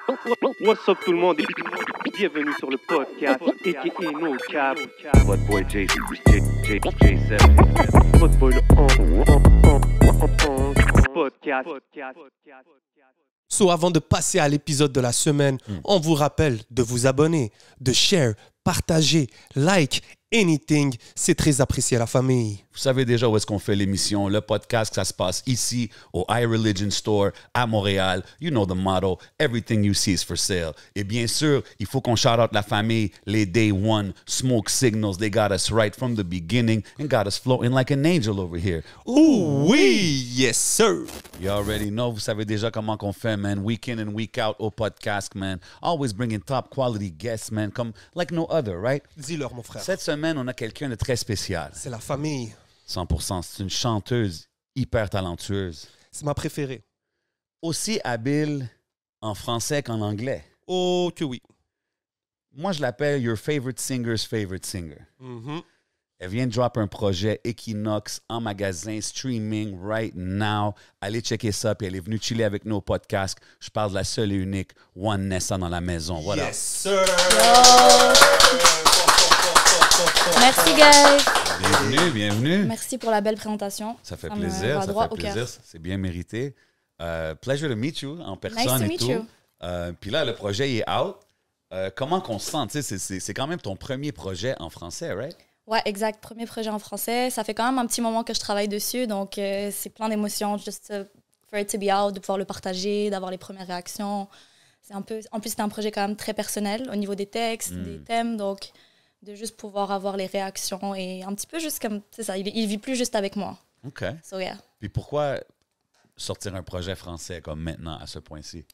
What's up tout le monde et bienvenue sur le podcast a.k.a. No Cap. What boy J7. Votre boy le podcast. So, avant de passer à l'épisode de la semaine, on vous rappelle de vous abonner, de share, partager, like, anything. C'est très apprécié à la famille. Vous savez déjà où est-ce qu'on fait l'émission, le podcast, ça se passe ici au iReligion Store à Montréal. You know the motto, everything you see is for sale. Et bien sûr, il faut qu'on shout out la famille, les Day One, Smoke Signals. They got us right from the beginning and got us floating like an angel over here. Ouh oui, yes sir. You already know, vous savez déjà comment qu'on fait, man. Week in and week out au podcast, man. Always bringing top quality guests, man. Comme like no other, right? Dis-leur, mon frère. Cette semaine, on a quelqu'un de très spécial. C'est la famille. 100%. C'est une chanteuse hyper talentueuse. C'est ma préférée. Aussi habile en français qu'en anglais. Oh que oui. Moi, je l'appelle Your Favorite Singer's Favorite Singer. Elle vient de drop un projet Equinox en magasin, streaming right now. Allez checker ça, puis elle est venue chiller avec nos podcasts. Je parle de la seule et unique One Nessa dans la maison. Voilà. Yes sir. Merci, guys. Bienvenue. Merci pour la belle présentation. Ça fait Ça me plaisir, va ça droit fait au plaisir. cœur. C'est bien mérité. Pleasure to meet you en personne Nice to et meet tout. you. Puis là, le projet il est out. Comment qu'on se sent? Tu sais, c'est quand même ton premier projet en français, right? Ouais, exact. Premier projet en français. Ça fait quand même un petit moment que je travaille dessus, donc c'est plein d'émotions. Just for it to be out, de pouvoir le partager, d'avoir les premières réactions. C'est un peu... En plus, c'était un projet quand même très personnel au niveau des textes, des thèmes, donc de juste pouvoir avoir les réactions et un petit peu juste comme... C'est ça, il vit plus juste avec moi. OK. So, yeah. Puis pourquoi sortir un projet français comme maintenant, à ce point-ci?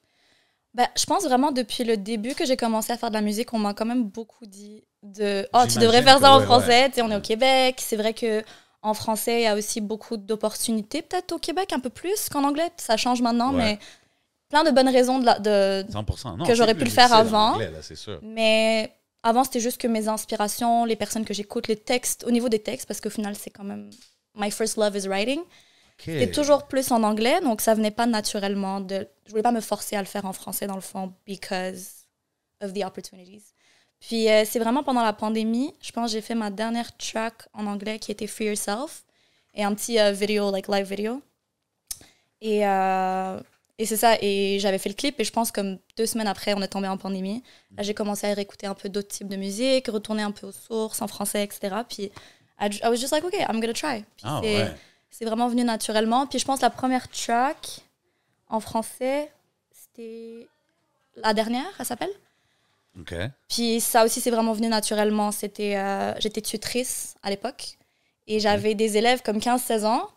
Ben, je pense vraiment depuis le début que j'ai commencé à faire de la musique, on m'a quand même beaucoup dit de « Oh, tu devrais faire ça en français, tu sais, on est au Québec. » C'est vrai qu'en français, il y a aussi beaucoup d'opportunités, peut-être au Québec un peu plus qu'en anglais. Ça change maintenant, mais plein de bonnes raisons 100%. Non, que j'aurais pu le faire avant. Anglais, là, c'est sûr. Mais avant, c'était juste que mes inspirations, les personnes que j'écoute, les textes, au niveau des textes, parce qu'au final, c'est quand même « My first love is writing ». Okay. C'est toujours plus en anglais, donc ça venait pas naturellement de... Je voulais pas me forcer à le faire en français, dans le fond, because of the opportunities. Puis c'est vraiment pendant la pandémie, je pense que j'ai fait ma dernière track en anglais qui était Free Yourself, et un petit vidéo, like live video. Et c'est ça, et j'avais fait le clip, et je pense comme 2 semaines après, on est tombé en pandémie. Là, j'ai commencé à réécouter un peu d'autres types de musique, retourner un peu aux sources, en français, etc. Puis I was just like, OK, I'm gonna try. Puis c'est vraiment venu naturellement. Puis je pense que la première track en français, c'était la dernière, elle s'appelle. OK. Puis ça aussi, c'est vraiment venu naturellement. J'étais tutrice à l'époque et j'avais des élèves comme 15-16 ans.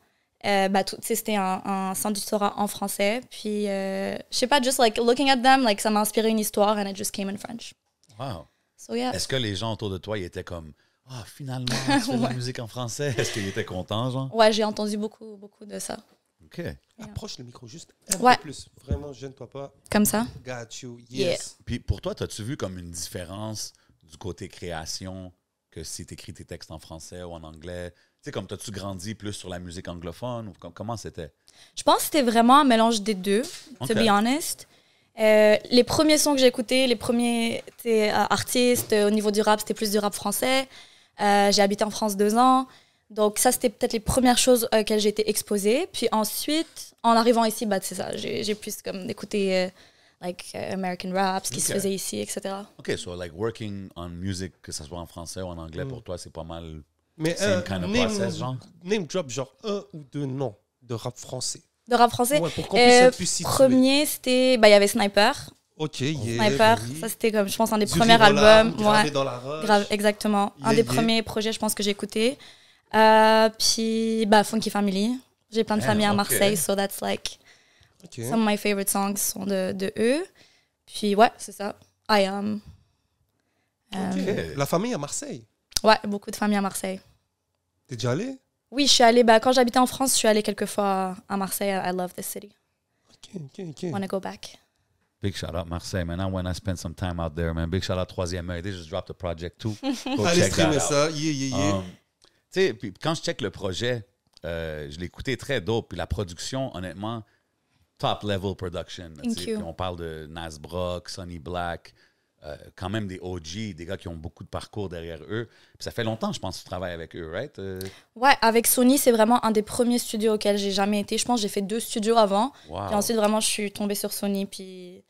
C'était un centre du tutorat en français. Puis je sais pas, just like looking at them, like ça m'a inspiré une histoire and it just came in French. Wow. So yeah. Est-ce que les gens autour de toi, ils étaient comme... Ah, finalement, tu fais de la musique en français. Est-ce qu'il était content, genre? Ouais, j'ai entendu beaucoup de ça. OK. Approche le micro juste un Ouais. peu plus. Vraiment, gêne-toi pas. Comme ça? Got you. Yes. Puis pour toi, as-tu vu comme une différence du côté création que si tu écris tes textes en français ou en anglais? Tu sais, comme t'as-tu grandi plus sur la musique anglophone ou comment c'était? Je pense que c'était vraiment un mélange des deux, to be honest. Les premiers sons que j'ai écoutés, les premiers artistes au niveau du rap, c'était plus du rap français. J'ai habité en France 2 ans. Donc ça, c'était peut-être les premières choses auxquelles j'ai été exposée. Puis ensuite, en arrivant ici, c'est ça. J'ai plus comme d'écouter American rap, ce qui se faisait ici, etc. OK, so like working on music, que ce soit en français ou en anglais, pour toi, c'est pas mal... Mais Same kind of process, genre? Name drop, genre 1 ou 2 noms de rap français. De rap français, Ouais, pour qu'on puisse un peu situer. premier, c'était... il y avait Sniper. OK, yeah. Sniper, oui. ça c'était comme, je pense, un des Du premiers Rivola, albums. gravé dans la roche. Grave, exactement. Un des premiers projets, je pense, que j'ai écouté. Puis, Funky Family. J'ai plein de familles à Marseille, so that's like... OK. Some of my favorite songs sont de eux. Puis, ouais, c'est ça. I Am. OK. La famille à Marseille. Ouais, beaucoup de familles à Marseille. T'es déjà allé? Oui, je suis allée... quand j'habitais en France, je suis allée quelques fois à Marseille. I love this city. OK. Wanna go back. Big shout out Marseille, man. I want to spend some time out there, man. Big shout out Troisième Œil. They just dropped a project too. Go Allez check streamer that out. ça. Yeah. Tu sais, puis quand je check le projet, je l'ai écouté très dope. Puis la production, honnêtement, top level production. Thank you. Puis on parle de Nas Brock, Sonny Black, quand même des OG, des gars qui ont beaucoup de parcours derrière eux. Puis ça fait longtemps, je pense, que tu travailles avec eux, right? Ouais, avec Sony, c'est vraiment un des premiers studios auxquels j'ai jamais été. Je pense que j'ai fait 2 studios avant. Wow. Puis ensuite, vraiment, je suis tombée sur Sony. Puis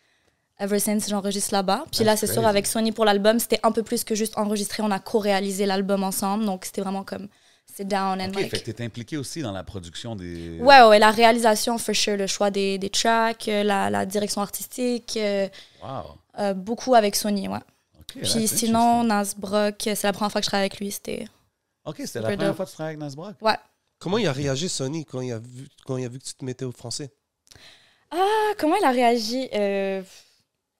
ever since, j'enregistre là-bas. Puis That's là, c'est sûr, crazy. avec Sony pour l'album, c'était un peu plus que juste enregistrer. On a co-réalisé l'album ensemble. Donc, c'était vraiment comme sit down and OK, like... fait que tu es impliqué aussi dans la production des... Ouais, la réalisation, for sure. Le choix des tracks, la direction artistique. Wow. Beaucoup avec Sony, ouais. OK, Puis that's sinon, interesting. Nas Brock, c'est la première fois que je travaille avec lui. C'était... OK, c'était super la première dope. fois que tu travailles avec Nas Brock? Ouais. Comment il a réagi, Sony, quand il a vu que tu te mettais au français? Ah, comment il a réagi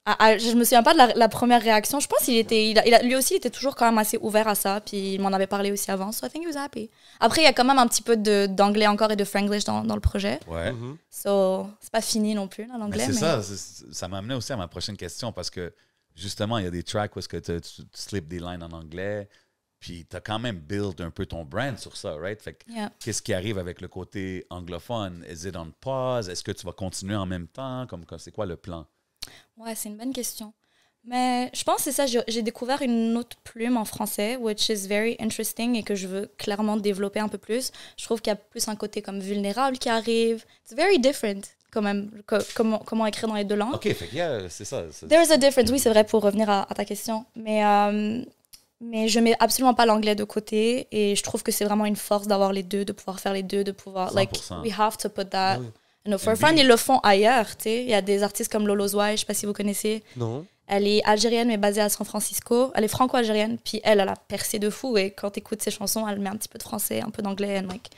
je me souviens pas de la première réaction. Je pense qu'il était, lui aussi, il était toujours quand même assez ouvert à ça. Puis il m'en avait parlé aussi avant. So I think he was happy. Après, il y a quand même un petit peu d'anglais encore et de franglish dans le projet. Ouais. Mhm. So c'est pas fini non plus, là, Mais l'anglais. c'est ça, ça m'a amené aussi à ma prochaine question parce que justement, il y a des tracks où est-ce que tu slips des lines en anglais, puis tu as quand même build un peu ton brand sur ça, right? Fait que Yeah. qu'est-ce qui arrive avec le côté anglophone? Is it on pause? Est-ce que tu vas continuer en même temps? C'est quoi le plan? Ouais, c'est une bonne question. Mais je pense que c'est ça, j'ai découvert une autre plume en français, which is very interesting et que je veux clairement développer un peu plus. Je trouve qu'il y a plus un côté comme vulnérable qui arrive. It's very different, quand même, comment écrire dans les 2 langues. OK, fait que yeah, c'est ça. There's a difference, oui, c'est vrai, pour revenir à ta question. Mais je mets absolument pas l'anglais de côté et je trouve que c'est vraiment une force d'avoir les deux, de pouvoir faire les deux, de pouvoir... 100%. Like, we have to put that... Ah oui. in the forefront. Ils le font ailleurs, tu sais. Il y a des artistes comme Lolo Zouai, je sais pas si vous connaissez. Non. Elle est algérienne, mais basée à San Francisco. Elle est franco-algérienne, puis elle a percé de fou. Et quand tu écoutes ses chansons, elle met un petit peu de français, un peu d'anglais. And like,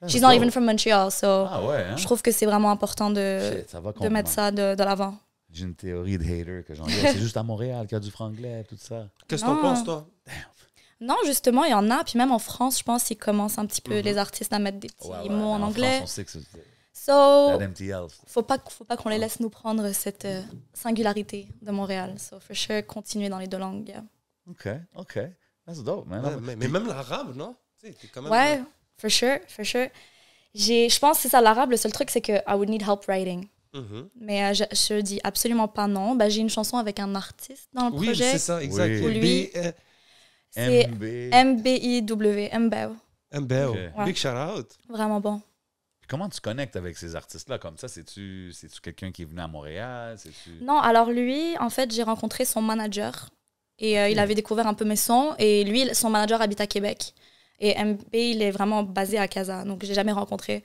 she's not even from Montreal, so Ah ouais, hein? je trouve que c'est vraiment important de Shit, ça va mettre contre ça de l'avant. J'ai une théorie de hater que j'en ai. C'est juste à Montréal qu'il y a du franglais, tout ça. Qu'est-ce que t'en Non. penses, toi? Non, justement, il y en a. Puis même en France, je pense qu'ils commencent un petit peu, les artistes, à mettre des petits Ouais, mots en mais anglais. France, on sait que c'est So, that MTL. faut pas qu'on les laisse nous prendre cette singularité de Montréal. So, for sure, continuer dans les 2 langues. Yeah. OK. That's dope, man. Ouais, mais même l'arabe, non? Tu sais, t'es quand même... Ouais, for sure. Je pense que c'est ça l'arabe. Le seul truc, c'est que I would need help writing. Mhm. Mais je dis absolument pas non. Ben, j'ai une chanson avec un artiste dans le Oui, projet. c'est ça, exact. Oui. Pour lui, B- C'est MB. MBIW, Mbeo. MBO. Ok. Ouais. Big shout out. Vraiment bon. Comment tu connectes avec ces artistes-là? Comme ça, c'est-tu quelqu'un qui est venu à Montréal? Non, alors lui, en fait, j'ai rencontré son manager. Et il avait découvert un peu mes sons. Et lui, son manager habite à Québec. Et MB, il est vraiment basé à Casa. Donc, je l'ai jamais rencontré.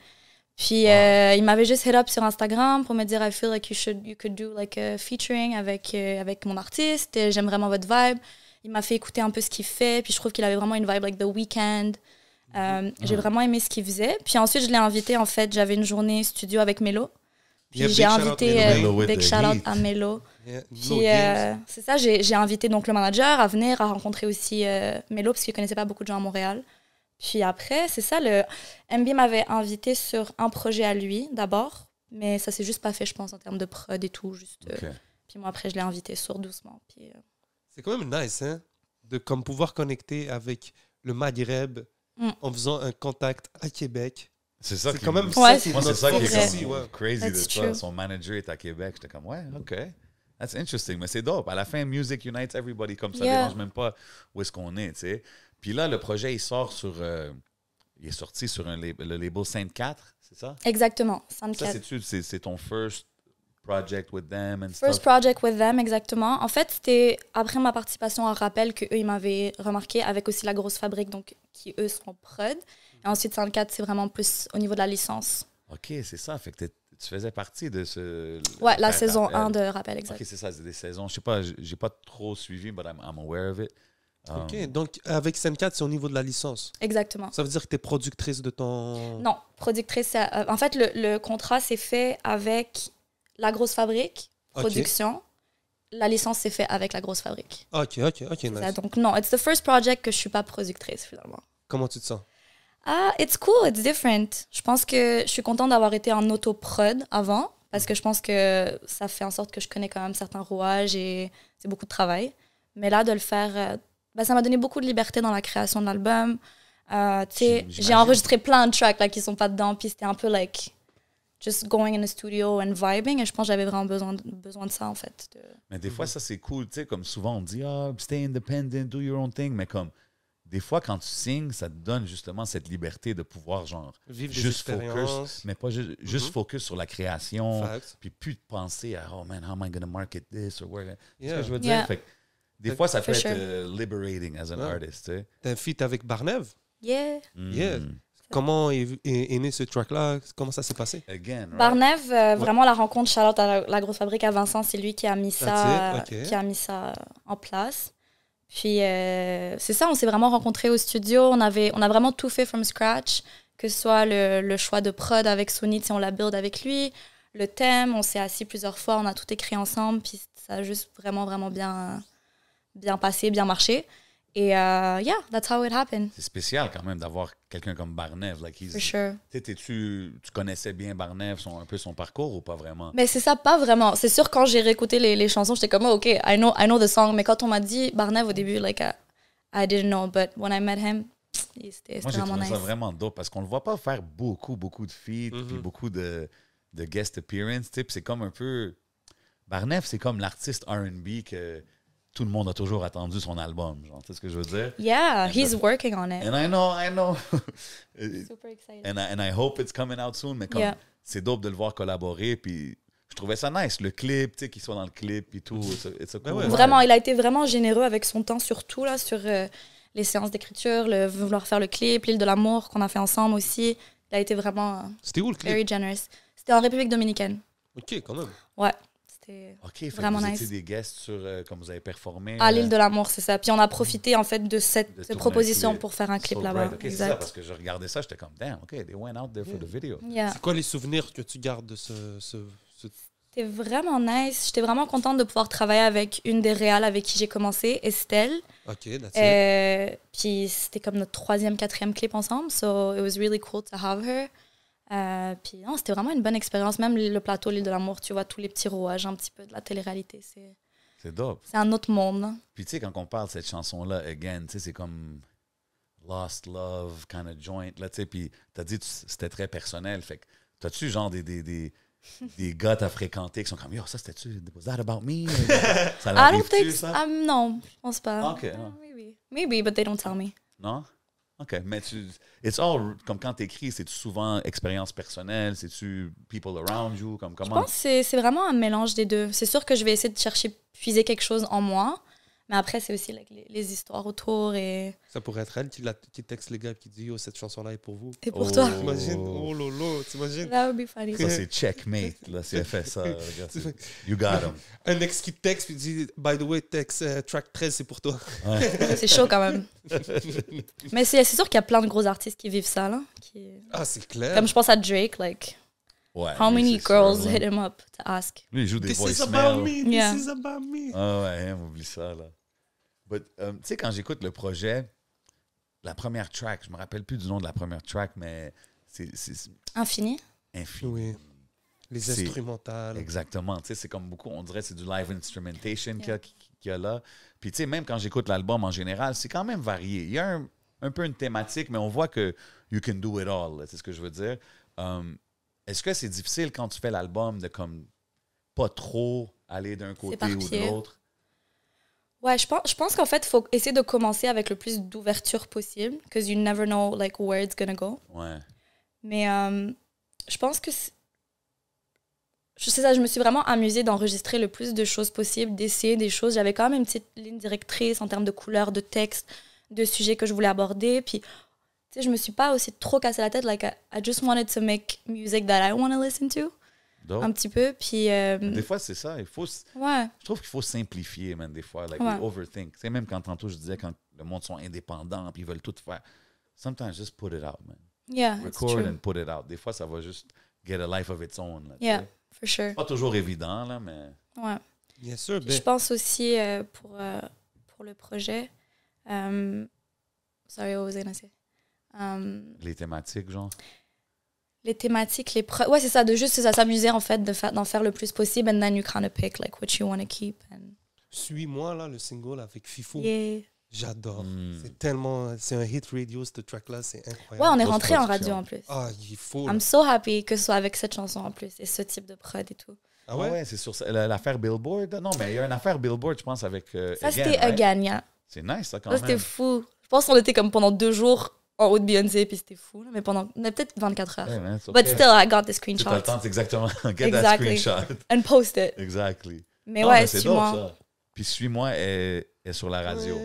Puis, il m'avait juste hit up sur Instagram pour me dire « I feel like you could do like a featuring avec mon artiste. J'aime vraiment votre vibe. » Il m'a fait écouter un peu ce qu'il fait. Puis, je trouve qu'il avait vraiment une vibe like The Weeknd. J'ai vraiment aimé ce qu'il faisait. Puis ensuite, je l'ai invité. En fait, j'avais une journée studio avec Mélo. Puis Yeah, j'ai big shout out invité Mélo. Mélo with big the shout out heat. à Mélo. Yeah. Puis No games. c'est ça, j'ai invité donc le manager à venir, à rencontrer aussi Mélo, parce qu'il ne connaissait pas beaucoup de gens à Montréal. Puis après, c'est ça, MB m'avait invité sur un projet à lui d'abord, mais ça s'est juste pas fait, je pense, en termes de prod et tout. Juste, OK. puis moi, après, je l'ai invité sur doucement. Puis, C'est quand même nice, hein? De comme pouvoir connecter avec le Maghreb en faisant un contact à Québec. C'est ça C'est qui quand même Ouais, ça qui est Moi, c'est notre ça qui est force vrai. ici, ouais. comme crazy de That's ça. true. Son manager est à Québec. J'étais comme, ouais, OK. That's interesting. Mais c'est dope. À la fin, music unites everybody. Comme ça, Yeah. dérange même pas où est-ce qu'on est, tu sais. Puis là, le projet, il sort sur... il est sorti sur le label Sainte 4, c'est ça? exactement, Ça, 104. c'est ton first project with them and First stuff? project with them, exactement. En fait, c'était après ma participation à Rappel qu'eux, ils m'avaient remarqué, avec aussi La Grosse Fabrique, donc qui, eux, sont prod. Et ensuite, 104, c'est vraiment plus au niveau de la licence. OK, c'est ça. Fait que tu faisais partie de ce... Ouais, la Faire saison Rappel. 1 de Rappel, exact. OK, c'est ça, c'est des saisons. Je sais pas, j'ai pas trop suivi, but I'm aware of it. OK, donc avec Sen4, c'est au niveau de la licence. Exactement. Ça veut dire que tu es productrice de ton... Non, productrice, en fait, le contrat s'est fait avec La Grosse Fabrique, production. La licence s'est fait avec La Grosse Fabrique. OK, Ça, nice. donc non, it's the first project que je suis pas productrice, finalement. Comment tu te sens? Ah, it's cool, it's different. Je pense que je suis contente d'avoir été en auto-prod avant, parce que je pense que ça fait en sorte que je connais quand même certains rouages et c'est beaucoup de travail. Mais là, de le faire, ça m'a donné beaucoup de liberté dans la création de l'album. Tu sais, j'ai J'imagine. enregistré plein de tracks là, qui sont pas dedans, puis c'était un peu like just going in the studio and vibing. Et je pense que j'avais vraiment besoin de ça, en fait. Mais des fois, ça, c'est cool. Tu sais, comme souvent, on dit, stay independent, do your own thing. Mais comme, des fois, quand tu signes, ça te donne justement cette liberté de pouvoir, genre, Vivre juste des expériences. focus, mais pas juste focus sur la création, Facts. puis plus de penser à, oh man, how am I going to market this or where. Tu sais ce Yeah. que je veux dire? Yeah. Fait que des fois, ça peut For être sure. liberating as an Ouais. artist, tu sais. T'as un feat avec Barnev. Yeah. Yeah. Comment est né ce track-là? Comment ça s'est passé? Again, right? Barnev, vraiment la rencontre, shout-out à la grosse fabrique à Vincent, c'est lui qui a mis ça, That's it, ok. qui a mis ça en place. Puis c'est ça, on s'est vraiment rencontrés au studio, on a vraiment tout fait from scratch, que ce soit le choix de prod avec Sony, on l'a build avec lui, le thème, on s'est assis plusieurs fois, on a tout écrit ensemble, puis ça a juste vraiment, vraiment bien passé, bien marché. Et yeah, that's how it happened, C'est spécial quand même d'avoir quelqu'un comme Barnev. Like for sure. tu connaissais bien Barnev, un peu son parcours ou pas vraiment? Mais c'est ça, pas vraiment. C'est sûr, quand j'ai réécouté les chansons, j'étais comme, oh, OK, I know the song. Mais quand on m'a dit Barnev au début, like, I didn't know. But when I met him, c'était Moi, j'ai vraiment trouvé nice. ça vraiment dope parce qu'on le voit pas faire beaucoup de feats puis beaucoup de guest appearances. Tu sais, puis c'est comme un peu... Barnev, c'est comme l'artiste R&B que tout le monde a toujours attendu son album. Genre, tu sais ce que je veux dire? Yeah, he's working on it. And I know. Super excited. and I hope it's coming out soon. Mais comme Yeah. c'est dope de le voir collaborer. Puis je trouvais ça nice. Le clip, tu sais, qu'il soit dans le clip et tout. It's a cool ouais. vibe. Vraiment, il a été vraiment généreux avec son temps, surtout là, sur les séances d'écriture, vouloir faire le clip, l'île de l'amour qu'on a fait ensemble aussi. Il a été vraiment C'était où le clip? very generous. C'était en République dominicaine. OK, quand même. Ouais, c'était OK, fait vraiment que vous nice. étiez des guests sur, comme vous avez performé. à l'île de l'amour, c'est ça. Puis on a profité en fait de De cette tourner un proposition clip. pour faire un clip So là-bas. bright. OK, c'est ça, Exact. parce que je regardais ça, j'étais comme, damn, OK, they went out there for the video. Yeah. C'est quoi les souvenirs que tu gardes de ce... C'était vraiment nice. J'étais vraiment contente de pouvoir travailler avec une des réals avec qui j'ai commencé, Estelle. OK, that's it. Puis c'était comme notre 3e, 4e clip ensemble. So it was really cool to have her. Puis non, c'était vraiment une bonne expérience. Même le plateau, l'île de l'amour, tu vois tous les petits rouages un petit peu de la télé-réalité. C'est dope. C'est un autre monde. Hein. Puis tu sais, quand on parle de cette chanson-là, again, tu sais, c'est comme Lost Love, kind of joint, là, tu sais, puis t'as dit que c'était très personnel. Fait que t'as-tu genre des gars t'as fréquenté qui sont comme, yo, ça c'était-tu, was that about me? Ça I don't l'arrive-tu, think... ça? non, je pense pas. OK, non. Maybe, but they don't tell me. Non? OK, mais it's all, comme quand t'écris, c'est-tu souvent expérience personnelle? C'est-tu people around you? Comme, Je comment? pense que c'est vraiment un mélange des deux. C'est sûr que je vais essayer de chercher, puiser quelque chose en moi. Mais après, c'est aussi like, les histoires autour et Ça pourrait être elle qui texte les gars qui dit « Yo, cette chanson-là est pour vous. pour toi. T'imagines? Oh lolo, t'imagines? That would be funny. Ça, c'est checkmate, là, si elle fait ça. Regarde, you got him. Un ex qui texte puis dit « By the way, texte track 13, c'est pour toi. C'est chaud quand même. Mais c'est sûr qu'il y a plein de gros artistes qui vivent ça. Là, » Ah, c'est clair. Comme je pense à Drake, like, Ouais, how lui, many c'est girls sûr, là. hit him up to ask? Lui, il joue des This is voicemails. about me, Yeah. this is about me. Ah ouais, hein, oublie ça, là. But, tu sais, quand j'écoute le projet, la première track, je me rappelle plus du nom de la première track, mais c'est Infini? infini. Oui. Les C'est- instrumentales. Exactement. Tu sais, c'est comme beaucoup, on dirait que c'est du live instrumentation qu'il y a là. Puis, tu sais, même quand j'écoute l'album en général, c'est quand même varié. Il y a un peu une thématique, mais on voit que you can do it all. là, C'est ce que je veux dire. Est-ce que c'est difficile quand tu fais l'album de comme pas trop aller d'un côté ou de S'éparpiller. l'autre? Ouais, je pense qu'en fait, il faut essayer de commencer avec le plus d'ouverture possible, because you never know like, where it's gonna go. Ouais. Mais je pense que... Je sais ça, je me suis vraiment amusée d'enregistrer le plus de choses possibles, d'essayer des choses. J'avais quand même une petite ligne directrice en termes de couleurs, de texte, de sujets que je voulais aborder. Puis, tu sais, je me suis pas aussi trop cassé la tête. Like, I just wanted to make music that I want to listen to, Donc, un petit peu. Puis, des fois, c'est ça. ouais, Je trouve qu'il faut simplifier, man, des fois. Like, Ouais. we overthink. Tu sais, même quand tantôt je disais, quand le monde sont indépendants puis ils veulent tout faire, sometimes just put it out, man. yeah, it's Record true. and put it out. Des fois, ça va juste get a life of its own. Là, tu Yeah, sais. for sure. C'est pas toujours évident, là, mais... Ouais. Bien sûr. Je pense aussi pour le projet. Sorry, what was I gonna say? Les thématiques, genre. Les thématiques, ouais, c'est ça, de juste s'amuser en fait, d'en faire le plus possible, and then you kind of pick like what you want to keep. And Suis-moi, là, le single avec Fifou. yeah, J'adore. C'est tellement... C'est un hit radio, ce track-là. C'est incroyable. Ouais, on est Grosse rentré en production. radio en plus. Ah, il faut... I'm so happy que ce soit avec cette chanson en plus et ce type de prod et tout. Ah ouais? c'est sur l'affaire Billboard. Non, mais il y a une affaire Billboard, je pense, avec Ça, Again, c'était right? Again, yeah. C'est nice, ça, quand Ça, même. c'était fou. Je pense qu'on était comme pendant 2 jours en haut de Beyoncé, puis c'était fou. Là, mais peut-être 24 heures. Hey, man, it's But okay. still, I got the Tu screenshot. as le temps, exactement. Get Exactly. that screenshot. And post it. Exactly. Mais Non, ouais, mais c'est dope, suis-moi. ça. Puis Suis-moi est sur la radio.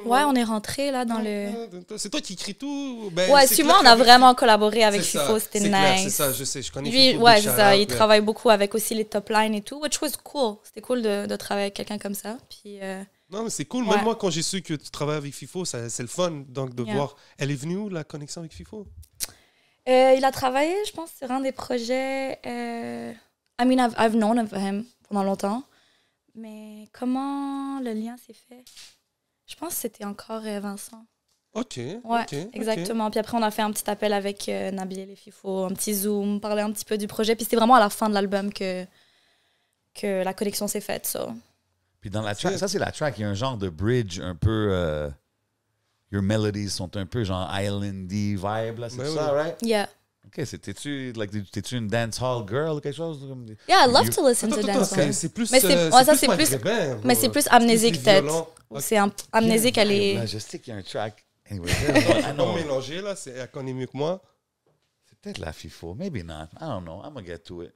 Ouais, on est rentré là dans le... C'est toi qui écris tout? Ben, Ouais, c'est suis-moi, clair on a qu'avec- vraiment collaboré avec C'est ça, FIFO, c'était c'est clair, nice. c'est ça, je sais, je connais Lui, FIFO, ouais, big c'est shout ça. out, Il mais- travaille beaucoup avec aussi les top lines et tout, which was cool. C'était cool de travailler avec quelqu'un comme ça. Puis, Non, mais c'est cool. Ouais. Même moi, quand j'ai su que tu travailles avec FIFO, c'est le fun donc, de Yeah. voir. Elle est venue où, la connexion avec FIFO? il a travaillé, je pense, sur un des projets. I mean, I've known of him pendant longtemps. Mais comment le lien s'est fait? Je pense que c'était encore Vincent. OK. Ouais, ok, exactement. Puis après, on a fait un petit appel avec Nabil et FIFO, un petit Zoom, parler un petit peu du projet. Puis c'était vraiment à la fin de l'album que la connexion s'est faite. So. Puis dans la track, ça c'est la track, il y a un genre de bridge un peu... your melodies sont un peu genre islandy vibe, là, c'est Ben ça, oui. right? Yeah. OK, t'es-tu une dance hall girl ou quelque chose? Yeah, I love You- to listen to Attends, dance. c'est plus. Mais c'est- ouais, ça, c'est plus- maghrébin, Mais c'est ou, plus amnésique, plus peut-être. violent. Ou c'est amnésique, elle est... Là, je sais qu'il y a un track. Anyway, Faut I know. pas mélanger, là. Elle connaît mieux que moi. C'est peut-être la FIFO. Maybe not. I don't know. I'm gonna get to it.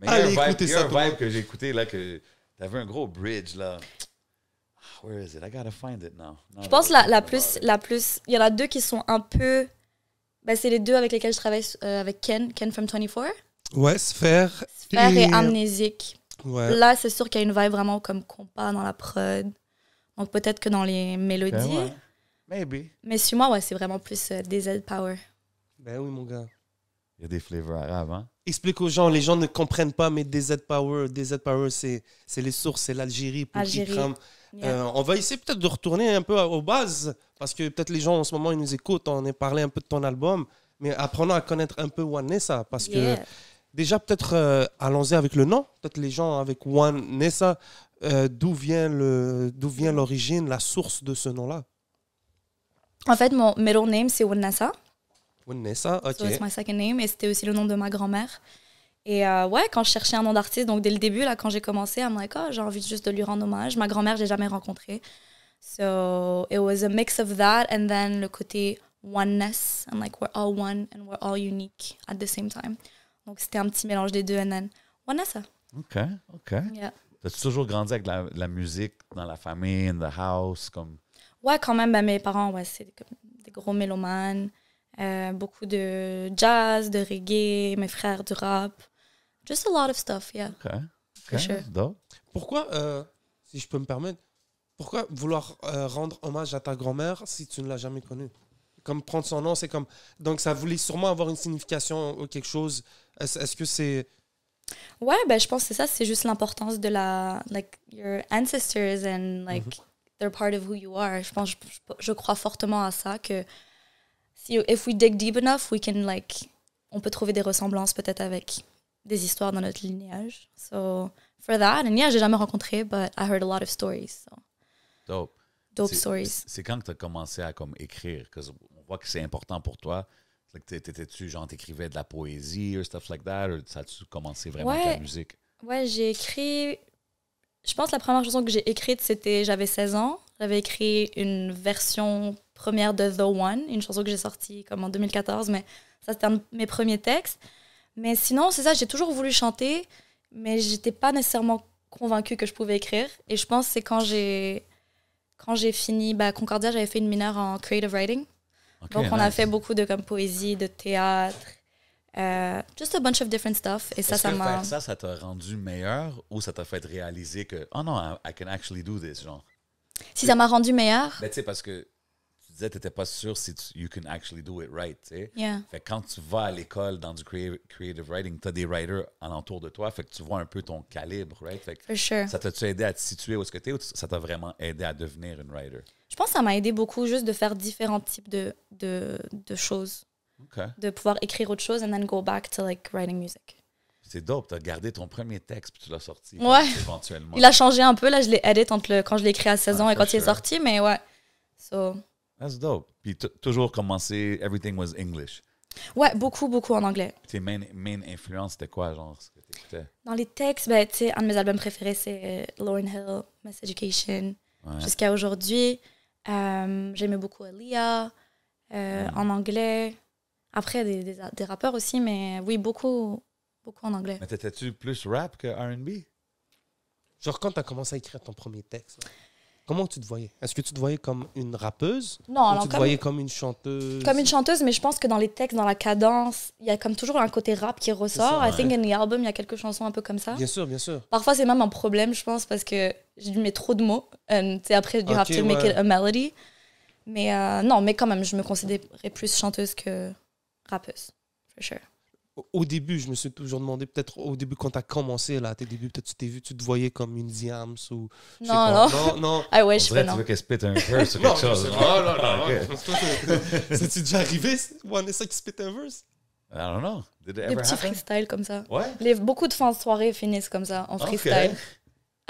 Mais Allez, il y a un écoutez vibe, il y a ça, un tout le vibe monde. que j'ai écouté, là, que t'avais un gros bridge, là. Where is it? I gotta find it now. Je pense la plus... Il y en a 2 qui sont un peu... Ben, c'est les 2 avec lesquels je travaille avec Ken from 24. Ouais, Sphère. Sphère et Amnésique. Ouais. Là, c'est sûr qu'il y a une vibe vraiment comme compas dans la prod. Donc peut-être que dans les mélodies. Ben ouais. Maybe. Mais sur moi, ouais, c'est vraiment plus DZ Power. Ben oui, mon gars. Il y a des flavors arabes, hein? Explique aux gens, les gens ne comprennent pas, mais DZ Power, c'est les sources, c'est l'Algérie pour Algérie. Ikram. Yeah. On va essayer peut-être de retourner un peu aux bases, parce que peut-être les gens en ce moment, ils nous écoutent, on a parlé un peu de ton album, mais apprenons à connaître un peu One Nessa, parce Yeah. que déjà peut-être allons-y avec le nom, peut-être les gens avec One Nessa, d'où vient l'origine, la source de ce nom-là? En fait, mon middle name, c'est Wannessa. One Nessa, ok. So it's my second name. Et c'était aussi le nom de ma grand-mère. Et ouais, quand je cherchais un nom d'artiste, donc dès le début, là, quand j'ai commencé, I'm like, oh, j'ai envie juste de lui rendre hommage. Ma grand-mère, j'ai jamais rencontré. So it was a mix of that and then le côté oneness. And like, we're all one and we're all unique at the same time. Donc c'était un petit mélange des deux. And then Wannessa. OK, OK. Yeah. T'as-tu toujours grandi avec la musique dans la famille, in the house, comme... Ouais, quand même, ben, mes parents, ouais, c'est comme des gros mélomanes. Beaucoup de jazz, de reggae, mes frères du rap. Just a lot of stuff, yeah. OK, For sure. dope. Pourquoi, si je peux me permettre, pourquoi vouloir rendre hommage à ta grand-mère si tu ne l'as jamais connue? Comme prendre son nom, c'est comme... Donc, ça voulait sûrement avoir une signification ou quelque chose. Est-ce que c'est... Ouais, ben, je pense que c'est ça, c'est juste l'importance de like, your ancestors and, like, they're part of who you are. Je crois fortement à ça, que if we dig deep enough, on peut trouver des ressemblances peut-être avec des histoires dans notre lignage. So, for that, and yeah, j'ai jamais rencontré, but I heard a lot of stories. So, Dope. dope stories. C'est quand que tu as commencé à comme, écrire? Parce qu'on voit que c'est important pour toi. T'étais-tu, genre, t'écrivais de la poésie ou stuff like that? Ou ça a-tu commencé vraiment avec la musique? Ouais, j'ai écrit... Je pense que la première chanson que j'ai écrite, c'était... J'avais 16 ans. J'avais écrit une version première de The One, une chanson que j'ai sortie comme en 2014, mais ça, c'était un de mes premiers textes. Mais sinon, c'est ça, j'ai toujours voulu chanter, mais j'étais pas nécessairement convaincue que je pouvais écrire. Et je pense que c'est quand j'ai fini Concordia, j'avais fait une mineure en creative writing. Okay, Donc, on a nice. fait beaucoup de comme, poésie, de théâtre, just a bunch of different stuff. Et Est-ce ça que m'a... faire ça t'a rendu meilleur ou ça t'a fait réaliser que, oh non, I can actually do this, genre? Si ça m'a rendu meilleure, Ben, tu sais, parce que tu disais que t'étais pas sûr si you can actually do it right, tu sais. yeah. Fait que quand tu vas à l'école dans du creative writing, t'as des writers alentour de toi, fait que tu vois un peu ton calibre, right? Fait que For sure. ça t'a-tu aidé à te situer où est-ce que t'es ou ça t'a vraiment aidé à devenir une writer? Je pense que ça m'a aidé beaucoup juste de faire différents types de choses. OK. De pouvoir écrire autre chose and then go back to like writing music. C'est dope, t'as gardé ton premier texte puis tu l'as sorti. Ouais. Éventuellement. Il a changé un peu, là je l'ai edit quand je l'ai écrit à 16 ans Ah, et quand for il est sure. sorti, mais ouais, So, That's dope. Puis toujours commencé, everything was English. ouais, beaucoup en anglais. Tes main influences, c'était quoi, genre, ce que t'écoutais? Dans les textes, ben, tu sais, un de mes albums préférés, c'est Lauryn Hill, Miss Education. Ouais. Jusqu'à aujourd'hui. J'aimais beaucoup Aaliyah, en anglais. Après, des rappeurs aussi, mais oui, beaucoup en anglais. Mais t'étais-tu plus rap que R&B? Genre, quand tu as commencé à écrire ton premier texte, là, comment tu te voyais? Est-ce que tu te voyais comme une rappeuse? Non, Ou non, tu te voyais comme une chanteuse? comme une chanteuse, mais je pense que dans les textes, dans la cadence, il y a comme toujours un côté rap qui ressort. ça, I think in the album, il y a quelques chansons un peu comme ça. Bien sûr, bien sûr. Parfois, c'est même un problème, je pense, parce que je mets trop de mots. Tu sais, après, you have to make it a melody. Mais non, mais quand même, je me considérais plus chanteuse que rappeuse, for sure. Au début, je me suis toujours demandé, peut-être au début, quand tu as commencé, là, à tes débuts, peut-être tu te voyais comme une Diams ou... je sais pas. Non. I wish, On dirait but que tu non. veux qu'elle spit un verse ou Non, quelque chose. je sais pas. Non. Ah, ok. C'est-tu déjà arrivé, Vanessa qui spit un verse? I don't know. Did it Des ever petits happen? freestyles comme ça. Ouais. Beaucoup de fins de soirée finissent comme ça, en Ok. freestyle.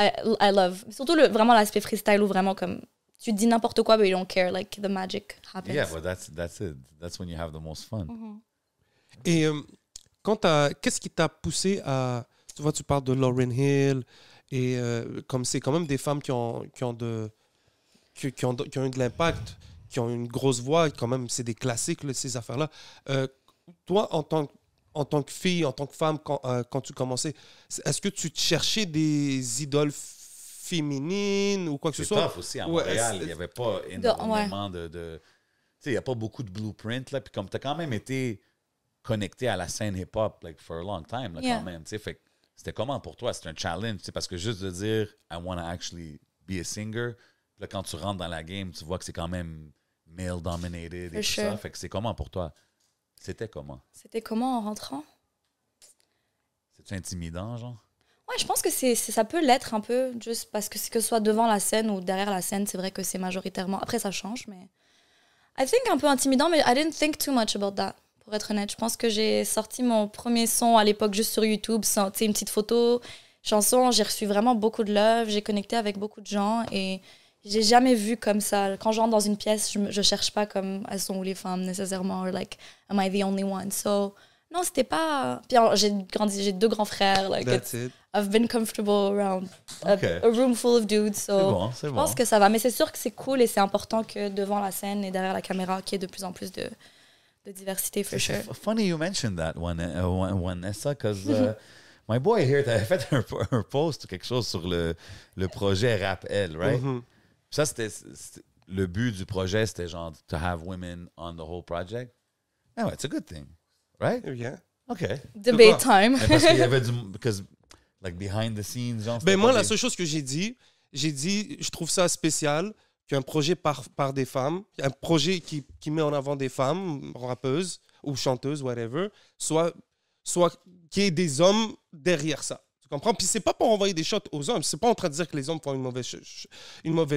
I love. Surtout vraiment l'aspect freestyle où vraiment comme tu dis n'importe quoi, but you don't care, like the magic happens. Yeah, but that's it. That's when you have the most fun. Et qu'est-ce qui t'a poussé à... Tu vois, tu parles de Lauryn Hill, et comme c'est quand même des femmes qui ont eu de l'impact, qui ont une grosse voix, quand même, c'est des classiques, là, ces affaires-là. Toi, en tant que fille, en tant que femme, quand tu commençais, est-ce que tu te cherchais des idoles féminines ou quoi que ce C'est soit? tough aussi à Ouais, Montréal. Il n'y avait pas énormément de... Tu sais, il n'y a pas beaucoup de blueprint, là. Puis comme tu as quand même été connecté à la scène hip-hop, like, for a long time, là, Yeah. quand même. Tu sais, fait que c'était comment pour toi? C'était un challenge, tu sais, parce que juste de dire « I want to actually be a singer », puis là, quand tu rentres dans la game, tu vois que c'est quand même male-dominated et For tout sure. ça. Fait que c'est comment pour toi? C'était comment? C'était comment en rentrant? C'est-tu intimidant, genre? Ouais, je pense que ça peut l'être un peu, juste parce que ce soit devant la scène ou derrière la scène, c'est vrai que c'est majoritairement... Après, ça change, mais... I think un peu intimidant, mais I didn't think too much about that, pour être honnête. Je pense que j'ai sorti mon premier son à l'époque juste sur YouTube, sans, tu sais, une petite photo, chanson. J'ai reçu vraiment beaucoup de love, j'ai connecté avec beaucoup de gens et j'ai jamais vu comme ça. Quand j'entre dans une pièce, je cherche pas comme elles sont où les femmes nécessairement, or like, am I the only one? So, non, c'était pas... Puis alors, j'ai 2 grands frères, like, That's it. I've been comfortable around Okay. a room full of dudes, so C'est je bon. pense que ça va. Mais c'est sûr que c'est cool et c'est important que devant la scène et derrière la caméra, qu'il y ait de plus en plus de diversité, for sure. Funny you mentioned that, Vanessa, because my boy here, t'avais fait un post ou quelque chose sur le projet Rap L, right? Mhm. Ça, c'était le but du projet, c'était genre to have women on the whole project. Ah ouais, it's a good thing, right? Yeah. OK. Debate time. Mais parce qu'il y avait because like behind the scenes, genre. Ben c'était moi, pas la des- seule chose que j'ai dit, je trouve ça spécial qu'un projet par des femmes, un projet qui met en avant des femmes, rappeuses ou chanteuses, whatever, soit qu'il y ait des hommes derrière ça. Tu comprends? Puis c'est pas pour envoyer des shots aux hommes. C'est pas en train de dire que les hommes font une mauvaise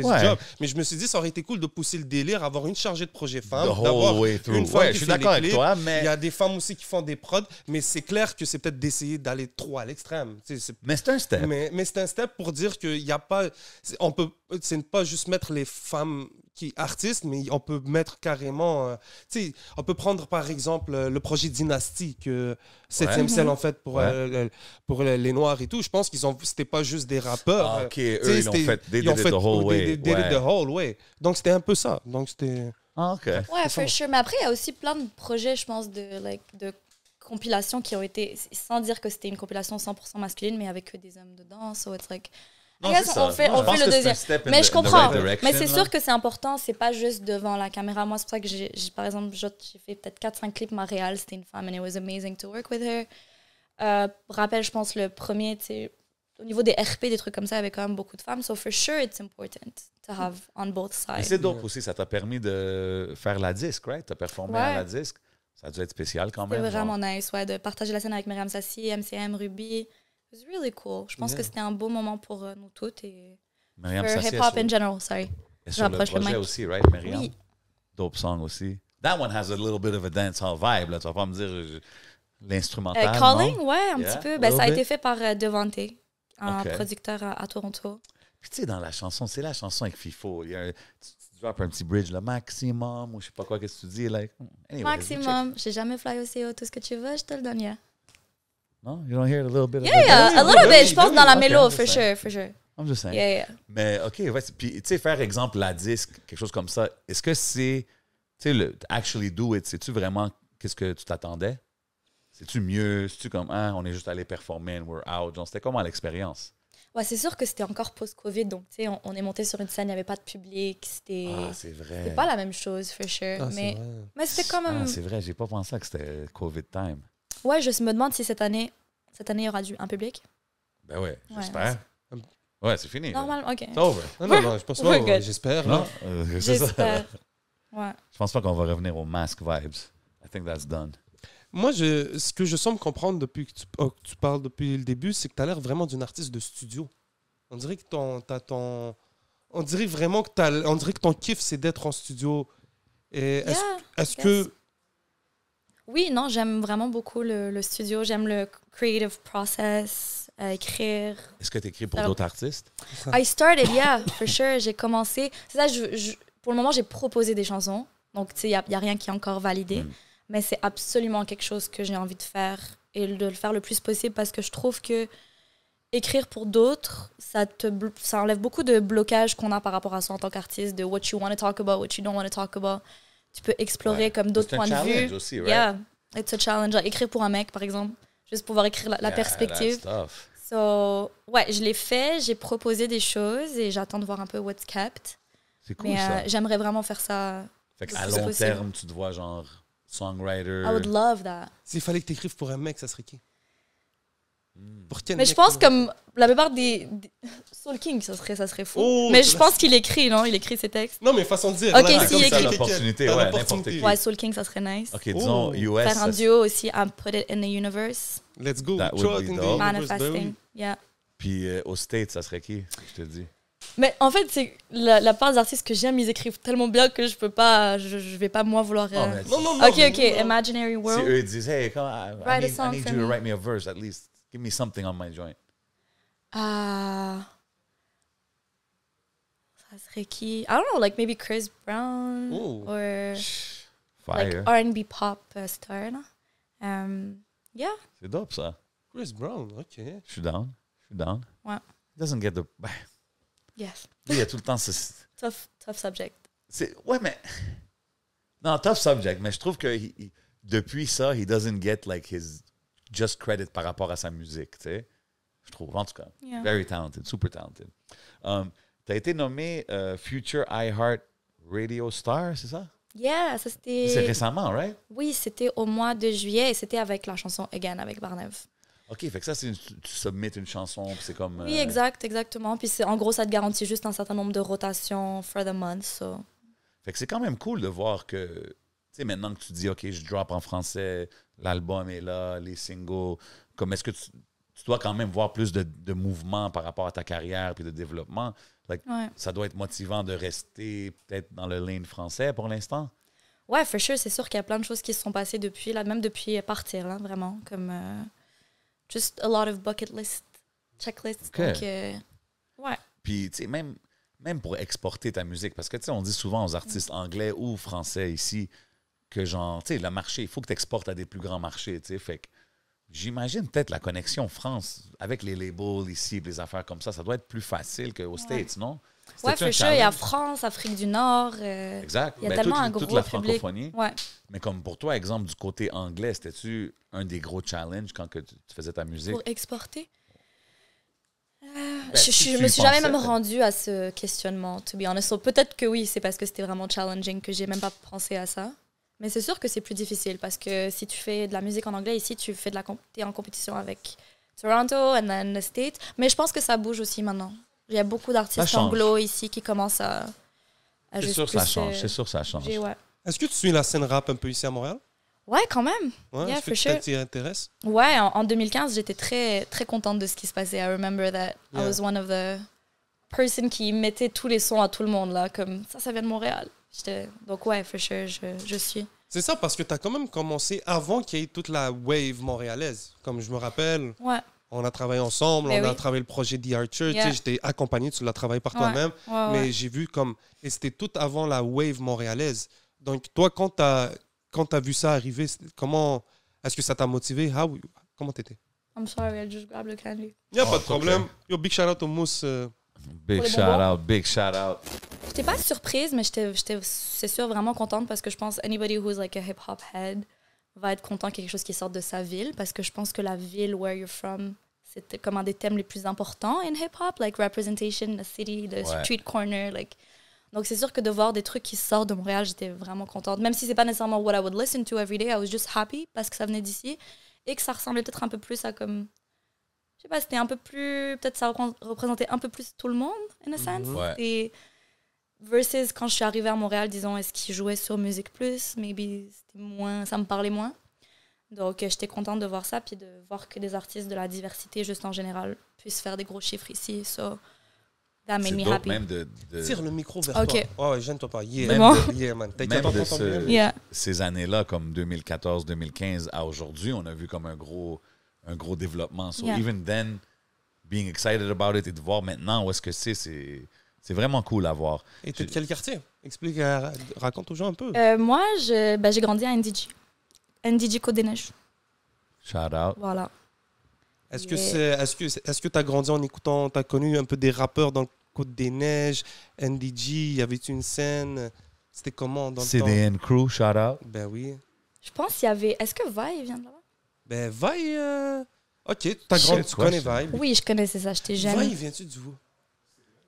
Ouais. job. Mais je me suis dit, ça aurait été cool de pousser le délire, avoir une chargée de projet femme, The whole d'avoir way through. une femme Ouais, qui je suis fait les d'accord avec clips. toi, Il mais y a des femmes aussi qui font des prods, mais c'est clair que c'est peut-être d'essayer d'aller trop à l'extrême. Tu sais, c'est un step. mais c'est un step pour dire qu'il n'y a pas... C'est pas juste mettre les femmes qui artistes, mais on peut mettre carrément... tu sais, on peut prendre par exemple le projet Dynasty que 7e ciel en fait pour les Noirs et tout. Je pense c'était pas juste des rappeurs. Ah, OK, eux, Tu sais, ils l'ont fait. They did it the whole way. They did it the whole way. Donc c'était un peu ça. Donc c'était... Ah, OK. Ouais, for sure. Mais après, il y a aussi plein de projets, je pense, de compilations qui ont été, sans dire que c'était une compilation 100% masculine, mais avec que des hommes dedans. So it's like... Non, I guess c'est ça. on fait Non, je pense le que c'est un deuxième. step in Mais the- je in the comprends. right direction, Mais c'est là. sûr que c'est important. C'est pas juste devant la caméra. Moi, c'est pour ça que par exemple, j'ai fait peut-être 4-5 clips. Ma réal, c'était une femme. And it was amazing to work with her. Rappel, je pense, le premier, tu sais, au niveau des RP, des trucs comme ça, il y avait quand même beaucoup de femmes. So for sure, it's important to have on both Mais sides. c'est dope aussi, ça t'a permis de faire la disque, right? T'as performé à Ouais. la disque. Ça a dû être spécial quand même. C'était genre. vraiment nice, ouais, de partager la scène avec Myriam Sassi, MCM, Ruby. It was really cool. Je pense que c'était un beau moment pour nous toutes et Myriam for Sassi est hip-hop sur- in general, sorry. est sur le Rapproche le projet mic. aussi, right, Myriam? Oui. Dope song aussi. That one has a little bit of a dancehall vibe, là. Tu vas pas me dire l'instrumental, Calling, non? ouais, un Yeah, petit peu. a Ben, ça a little été fait par Devante, un Ok. producteur à Toronto. Puis tu sais, dans la chanson, c'est la chanson avec FIFO. Il y a tu drops un petit bridge, le maximum, ou je sais pas quoi, qu'est-ce que tu dis? Like, anyways, Maximum. J'ai jamais fly aussi haut. Tout ce que tu veux, je te le donne, yeah. No? You don't hear it a little bit? Yeah, a little bit. Je pense dans la Okay, mélo, I'm just saying. for sure. I'm just saying. Yeah. Mais OK, ouais, puis tu sais, faire exemple la disque, quelque chose comme ça, est-ce que c'est, tu sais, le actually do it, c'est-tu vraiment qu'est-ce que tu t'attendais? C'est-tu mieux? C'est-tu comme, on est juste allé performer and we're out? Genre, c'était comment l'expérience? Ouais, c'est sûr que c'était encore post-Covid, donc tu sais, on est monté sur une scène, il n'y avait pas de public, c'était C'est vrai. c'était pas la même chose, for sure. Ah, mais vrai. mais c'était quand même. C'est vrai, j'ai pas pensé que c'était COVID time. Ouais, je me demande si cette année, il y aura un public. Ben ouais, Ouais, j'espère. Ouais, c'est fini. Normalement, ok. C'est over. Non, je pense pas. We're good. J'espère. Non? là. C'est ça. J'espère. Ouais. Je pense pas qu'on va revenir aux mask vibes. I think that's done. Moi, ce que je semble comprendre depuis que tu parles depuis le début, c'est que tu as l'air vraiment d'une artiste de studio. On dirait que on dirait vraiment que on dirait que ton kiff, c'est d'être en studio. Et est-ce que... Oui, non, j'aime vraiment beaucoup le studio. J'aime le creative process, écrire. Est-ce que tu écris pour Alors- d'autres artistes? I started, yeah, for sure. J'ai commencé. C'est ça, pour le moment, j'ai proposé des chansons. Donc, tu sais, il n'y a rien qui est encore validé. Mais c'est absolument quelque chose que j'ai envie de faire et de le faire le plus possible parce que je trouve que écrire pour d'autres, ça enlève beaucoup de blocages qu'on a par rapport à ça en tant qu'artiste, de what you want to talk about, what you don't want to talk about. Tu peux explorer comme d'autres points de vue. C'est un challenge aussi, right? Yeah, it's a challenge. Genre, écrire pour un mec, par exemple, juste pouvoir écrire la perspective. That's tough. So, ouais, je l'ai fait, j'ai proposé des choses et j'attends de voir un peu what's kept. C'est cool, Mais ça. j'aimerais vraiment faire ça. Fait le qu'à plus long possible. terme, tu te vois genre songwriter. I would love that. S'il fallait que tu écrives pour un mec, ça serait qui? Pour quel Mais mec je pense tu- comme la plupart des Soul King, ça serait fou. Oh, mais c'est je la- pense qu'il écrit, non? Il écrit ses textes. Non, mais façon de dire. Ok, là, si comme il ça, écrit. L'opportunité, t'as ouais, l'opportunité. n'importe qui. Ouais, Soul King, ça serait nice. OK, disons, Oh. US, Faire un ça- duo aussi, Put It in the Universe. Let's go. That would Throw be it in the dope. universe, Manifesting. ben oui. Yeah. Puis aux States, ça serait qui? Je te dis. Mais en fait, c'est la part des artistes que j'aime, ils écrivent tellement bien que je peux pas, je vais pas moi vouloir. Oh, mais Non, non, non. Ok, mais ok, non. Imaginary si World. eux ils disent, hey, come on, Write a I song need for you to me. write me a verse, at least. Give me something on my joint. Ça serait qui? I don't know, like maybe Chris Brown Oh. or Fire. like R&B pop star. là. Yeah. C'est dope, ça. Chris Brown, ok. Je suis down. Ouais. He doesn't get the... Ben, Yes. lui, il y a tout le temps... Tough subject. Ouais, mais... Non, tough subject, mais je trouve que depuis ça, he doesn't get like his just credit par rapport à sa musique, tu sais. Je trouve, en tout cas. Yeah. Very talented, super talented. Tu as été nommé Future iHeart Radio Star, c'est ça? Yeah, ça c'était. C'est récemment, right? Oui, c'était au mois de juillet et c'était avec la chanson Again avec Barnev. OK, fait que ça, tu submets une chanson, puis c'est comme... Oui, exactement. Puis en gros, ça te garantit juste un certain nombre de rotations for the month. So. Fait que c'est quand même cool de voir que, tu sais, maintenant que tu dis, OK, je drop en français, l'album est là, les singles, comme est-ce que tu dois quand même voir plus de mouvement par rapport à ta carrière puis de développement? Like, Ouais. ça doit être motivant de rester peut-être dans le lane français pour l'instant? Ouais, for sure, c'est sûr qu'il y a plein de choses qui se sont passées depuis, là, même depuis partir, là, vraiment. Comme just a lot of bucket list, checklists. OK. Donc, ouais. Puis, tu sais, même pour exporter ta musique, parce que, tu sais, on dit souvent aux artistes anglais ou français ici que, genre, tu sais, le marché, il faut que tu exportes à des plus grands marchés, tu sais. Fait que j'imagine peut-être la connexion France avec les labels ici, les affaires comme ça doit être plus facile qu'aux States, non? Ouais, C'était-tu un for sure, il y a challenge? France, Afrique du Nord. Exact. Il y a Ben, tellement un toute gros la public. francophonie. Ouais. Mais comme pour toi, exemple, du côté anglais, c'était-tu un des gros challenges quand que tu faisais ta musique? Pour exporter? si Je tu me y suis jamais pensais, même peut-être. rendue à ce questionnement, to be honest. So, peut-être que oui, c'est parce que c'était vraiment challenging que j'ai même pas pensé à ça. Mais c'est sûr que c'est plus difficile parce que si tu fais de la musique en anglais ici, tu fais t'es en compétition avec Toronto and then the States. Mais je pense que ça bouge aussi maintenant. Il y a beaucoup Ça d'artistes change. anglo ici qui commencent à C'est juste sûr que ça plus, change. C'est sûr que ça change. bouger, ouais. Est-ce que tu suis la scène rap un peu ici à Montréal? Ouais, quand même. Ouais, Yeah, est-ce que for ça sure. t'y intéresse? Ouais, en 2015, j'étais très, très contente de ce qui se passait. I remember that I Yeah. was one of the person qui mettait tous les sons à tout le monde, là, comme ça vient de Montréal. Donc ouais, for sure, je suis. C'est ça, parce que tu as quand même commencé avant qu'il y ait toute la wave montréalaise. Comme je me rappelle, Ouais. On a travaillé ensemble, Ben on a oui. travaillé le projet The Archer. Yeah. Je t'ai accompagné, tu l'as travaillé par Ouais, toi-même. ouais, Mais ouais. j'ai vu comme. Et c'était tout avant la wave montréalaise. Donc, toi, quand t'as vu ça arriver, comment. Est-ce que ça t'a motivé? Comment t'étais? I'm sorry, I just grabbed the candy. Il n'y a Oh, pas de c'est problème. ok. Yo, big shout out au Mousse. Big Pour les shout bonbons? out, big shout out. J'étais pas surprise, mais c'est sûr, vraiment contente parce que je pense anybody who's like a hip-hop head va être content quelque chose qui sorte de sa ville parce que je pense que la ville where you're from, c'était comme un des thèmes les plus importants in hip-hop, like representation, the city, the Ouais. street corner, like... Donc c'est sûr que de voir des trucs qui sortent de Montréal, j'étais vraiment contente. Même si c'est pas nécessairement what I would listen to every day, I was just happy parce que ça venait d'ici et que ça ressemblait peut-être un peu plus à comme... Je sais pas, c'était un peu plus... Peut-être ça représentait un peu plus tout le monde, in a sense. Ouais. Et versus quand je suis arrivée à Montréal, disons, est-ce qu'ils jouaient sur Musique Plus? Maybe c'était moins... Ça me parlait moins. Donc j'étais contente de voir ça puis de voir que des artistes de la diversité, juste en général, puissent faire des gros chiffres ici. So, that made C'est me dope happy. même de Tire le micro vers Ok. toi. Ouais, gêne-toi pas. Yeah, Même bon? yeah man. même T'inquiète, de t'entends bien. Yeah. ces années-là, comme 2014-2015 à aujourd'hui, on a vu comme un gros développement. So Yeah. even then, being excited about it et de voir maintenant où est-ce que c'est vraiment cool à voir. Et t'es de quel quartier? Explique, raconte aux gens un peu. Moi, j'ai grandi à NDG. NDG Côte-des-Neiges. Shout out. Voilà. Est-ce que tu as grandi en écoutant, tu as connu un peu des rappeurs dans le Côte-des-Neiges, NDG, y avait-tu une scène? C'était comment dans le temps? CDN Crew, shout out. Ben oui. Je pense qu'il y avait... Est-ce que Vaille vient de là-bas? Ben Vaille, ok, t'as Shit, grandi, tu connais question. Vaille. Oui, je connaissais ça, j'étais jeune. Vaille, viens-tu du vous?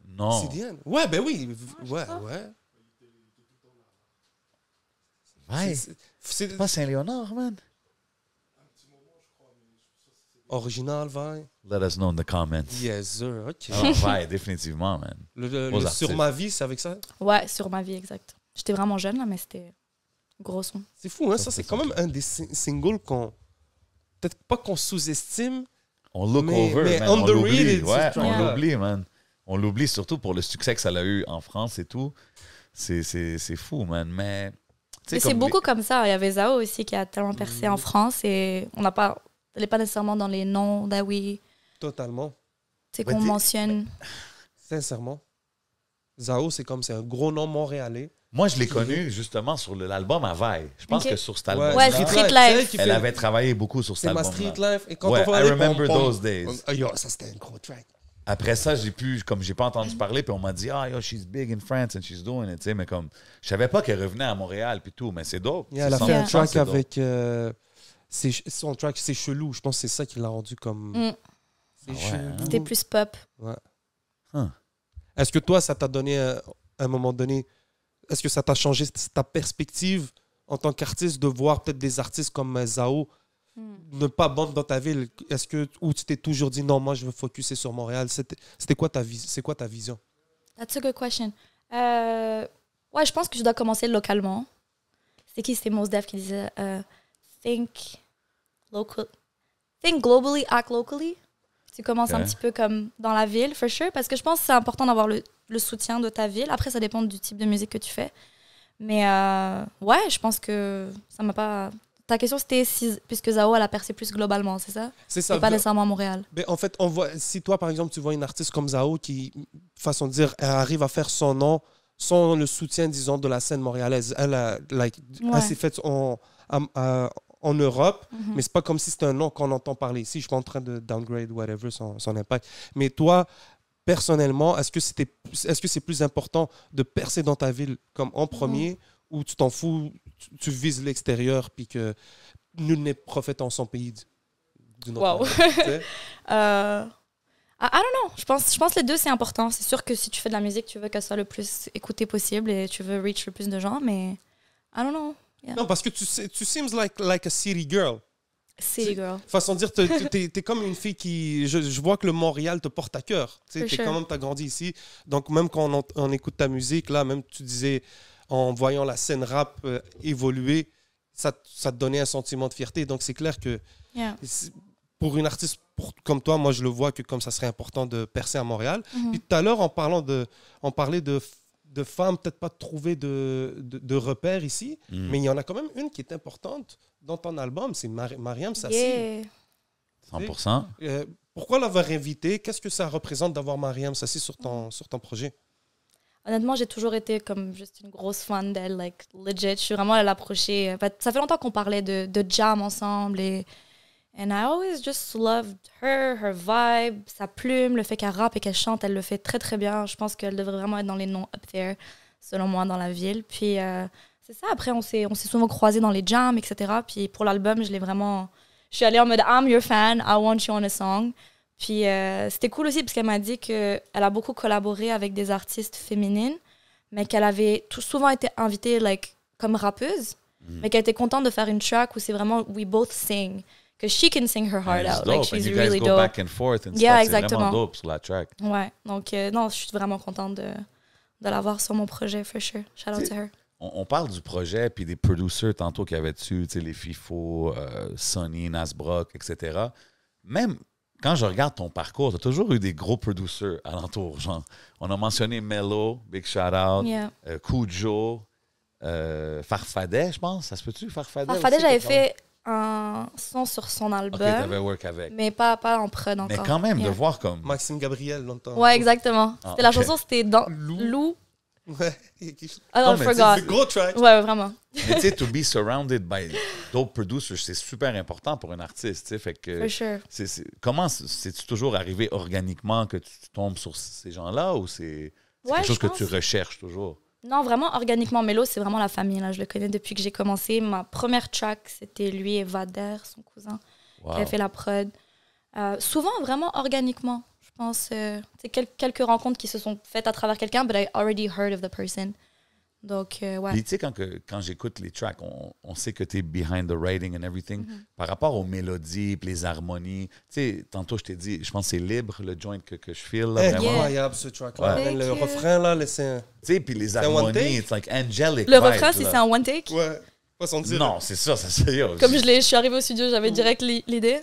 Non. CDN? Ouais, ben oui. Ouais, ouais. Ouais. C'est Pas Saint-Léonard, man. original, Vaille. Let us know in the comments. Yes, sir, ok. Ah, ouais, définitivement, man. Aux Sur artistes. ma vie, c'est avec ça? Ouais, sur ma vie, exact. J'étais vraiment jeune, là, mais c'était gros son. C'est fou, hein? Ça, Ça, c'est c'est quand même un des singles qu'on. Peut-être pas qu'on sous-estime. On look Mais over, man. On underrated, l'oublie. ce Ouais, track. on l'oublie, man. On l'oublie surtout pour le succès que ça a eu en France et tout. C'est fou, man. Mais, tu sais, Mais c'est comme beaucoup comme ça. Il y avait Zao aussi qui a tellement percé en France et on n'a pas... Elle n'est pas nécessairement dans les noms d'Awi Totalement. qu'on dis- mentionne. Sincèrement. Zao, c'est un gros nom montréalais. Moi, je l'ai connue justement sur l'album Havaï. Je pense Ok. que sur cet album, Ouais, Street Life. C'est elle qui elle fait- avait travaillé beaucoup sur cet C'est ma album. Street Life. Et quand Ouais, on va I aller, remember those days. Yo, ça, c'était un gros track. Après ça, j'ai pas entendu parler, puis on m'a dit, yo, she's big in France and she's doing it, tu sais, mais comme, je savais pas qu'elle revenait à Montréal, puis tout, mais c'est dope. Yeah, elle a C'est fait un 100% track c'est dope. avec. Son track, c'est chelou. Je pense que c'est ça qui l'a rendu comme. Mm. C'est Ah ouais, chelou. hein? C'était plus pop. Ouais. Huh. Est-ce que toi, ça t'a donné, à un moment donné, est-ce que ça t'a changé ta perspective en tant qu'artiste de voir peut-être des artistes comme Zao ne pas bande dans ta ville? Est-ce que, ou tu t'es toujours dit, non, moi, je veux focuser sur Montréal? C'est quoi ta vision? That's a good question. Ouais, je pense que je dois commencer localement. C'est qui? C'était Mos Def qui disait think globally, act locally. Tu commences un Ok. petit peu comme dans la ville, for sure, parce que je pense que c'est important d'avoir le soutien de ta ville. Après, ça dépend du type de musique que tu fais. Mais ouais, je pense que ça m'a pas... Ta question, c'était puisque Zao, elle a percé plus globalement, c'est ça? C'est ça. C'est pas nécessairement à Montréal. Mais en fait, si toi, par exemple, tu vois une artiste comme Zao qui, façon de dire, elle arrive à faire son nom sans le soutien, disons, de la scène montréalaise. Elle s'est faite en Europe, mais c'est pas comme si c'était un nom qu'on entend parler ici. Je suis pas en train de downgrade whatever son impact. Mais toi, personnellement, est-ce que c'est plus important de percer dans ta ville comme en premier ou tu t'en fous, tu vises l'extérieur puis que nul n'est prophète en son pays? d'une autre Wow. manière, tu sais? I don't know. Je pense que les deux, c'est important. C'est sûr que si tu fais de la musique, tu veux qu'elle soit le plus écoutée possible et tu veux reach le plus de gens, mais I don't know. Yeah. Non, parce que tu seems like a city girl. City girl. Façon de dire, t'es comme une fille qui... Je vois que le Montréal te porte à cœur. Tu sais, For t'es sure. quand même, t'as grandi ici. Donc, même quand on écoute ta musique, là, même tu disais, en voyant la scène rap évoluer, ça te donnait un sentiment de fierté. Donc, c'est clair que Yeah. pour une artiste comme toi, moi, je le vois que comme ça serait important de percer à Montréal. Mhm. Puis tout à l'heure, on parlait de femmes, peut-être pas trouver de repères ici, mais il y en a quand même une qui est importante dans ton album, c'est Mariam Sassi. Yeah. 100%. Pourquoi l'avoir invité? Qu'est-ce que ça représente d'avoir Mariam Sassi sur ton projet? Honnêtement, j'ai toujours été comme juste une grosse fan d'elle, like legit. Je suis vraiment allée l'approcher. Ça fait longtemps qu'on parlait de jam ensemble and I always just loved her vibe, sa plume, le fait qu'elle rappe et qu'elle chante, elle le fait très très bien. Je pense qu'elle devrait vraiment être dans les noms up there, selon moi, dans la ville. Puis c'est ça. Après, on s'est souvent croisés dans les jams, etc. Puis pour l'album, je suis allée en mode I'm your fan, I want you on a song. Puis c'était cool aussi parce qu'elle m'a dit qu'elle a beaucoup collaboré avec des artistes féminines, mais qu'elle avait souvent été invitée comme rappeuse, mais qu'elle était contente de faire une track où c'est vraiment we both sing, que she can sing her heart out. Like she's really dope. Back and forth and Yeah, stuff. exactement. C'est vraiment dope sur la track. Ouais, donc non, je suis vraiment contente de l'avoir sur mon projet, for sure. Shout out to her. On parle du projet puis des producers tantôt qu'il y avait dessus, tu sais, les FIFO, Sonny, Nasbrock, etc. Même quand je regarde ton parcours, tu as toujours eu des gros producers alentour. Genre, on a mentionné Mello, big shout out, Yeah. Kujo, Farfadet, je pense. Ça se peut-tu, Farfadet? Farfadet, aussi, j'avais que- fait un son sur son Ok, album, t'avais work avec. mais pas en prod encore. Mais quand même, Yeah. de voir comme... Maxime Gabriel, longtemps. Ouais, exactement. Ah, C'était la ok. chanson, c'était dans Lou. Lou. Ouais. I Non, don't mais forgot. C'est gros track. Ouais, vraiment. Mais tu sais, to be surrounded by dope producers, c'est super important pour un artiste, tu sais. Fait que... For sure. Comment c'est-tu toujours arrivé organiquement que tu tombes sur ces gens-là ou c'est Ouais, quelque chose je que pense. tu recherches toujours? Non, vraiment, organiquement, Mélo, c'est vraiment la famille. Là. Je le connais depuis que j'ai commencé. Ma première track, c'était lui et Vader, son cousin, Wow. qui a fait la prod. Souvent, vraiment organiquement. Je pense, c'est quelques rencontres qui se sont faites à travers quelqu'un, but I already heard of the person. Donc, ouais. Puis tu sais, quand j'écoute les tracks, on sait que tu es behind the writing and everything. Par rapport aux mélodies puis les harmonies, tu sais, tantôt je t'ai dit, je pense que c'est libre le joint que je feel, là, vraiment. Incroyable ce track-là. Ouais. Le Thank you. refrain, là, c'est Tu sais, puis les un one take? harmonies, it's like angelic. Le vibes, refrain, si là. c'est un one take, Ouais. Pas son dire. Non, c'est ça c'est yo. comme je suis arrivée au studio, j'avais direct l'idée.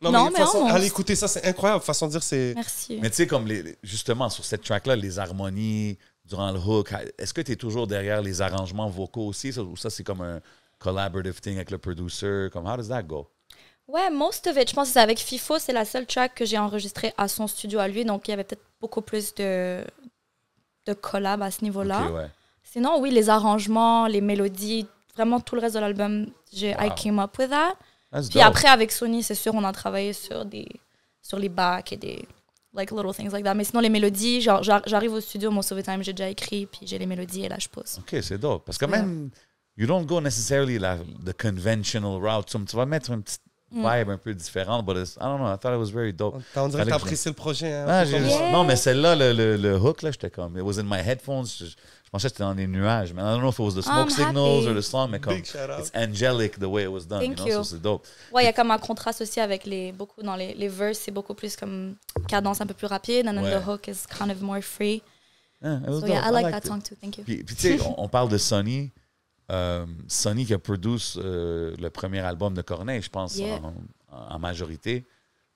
Non, Non, mais mais façon, on- allez écouter ça, c'est incroyable. Façon de dire, c'est. Merci. Mais tu sais, comme justement, sur cette track-là, les harmonies durant le hook, est-ce que tu es toujours derrière les arrangements vocaux aussi, ou ça, c'est comme un collaborative thing avec le producer? Comme, how does that go? Ouais, most of it. Je pense que c'est avec FIFO, c'est la seule track que j'ai enregistrée à son studio à lui, donc il y avait peut-être beaucoup plus de collab à ce niveau-là. Ok, ouais. Sinon, oui, les arrangements, les mélodies, vraiment tout le reste de l'album, I came up with that. That's Puis dope. après, avec Sony, c'est sûr, on a travaillé sur les backs et des little things like that. Mais sinon, les mélodies, genre, j'arrive au studio, most of the time, j'ai déjà écrit, puis j'ai les mélodies et là, je pose. OK, c'est dope. Parce que même, you don't go necessarily the conventional route. Tu vas mettre une petite vibe un peu différente, but I don't know, I thought it was very dope. On dirait que Fallait t'as que je- apprécié le projet. Hein, Ah, un peu comme moi. Yeah. Non, mais celle-là, le hook, là, j'étais comme, it was in my headphones. Je pensais que c'était dans les nuages, mais I don't know if it was the smoke I'm signals happy. or the song, mais comme, Big shout out. it's angelic the way it was done, Thank you know, you. so c'est dope. Ouais, il y a comme un contraste aussi avec beaucoup dans les verses, c'est beaucoup plus comme cadence un peu plus rapide, and then Ouais. the hook is kind of more free. Yeah, it was So dope. yeah, I like liked that it. song too. Thank you. Puis tu sais, on parle de Sonny. Sonny qui a produit le premier album de Corneille, je pense, Yeah. en majorité.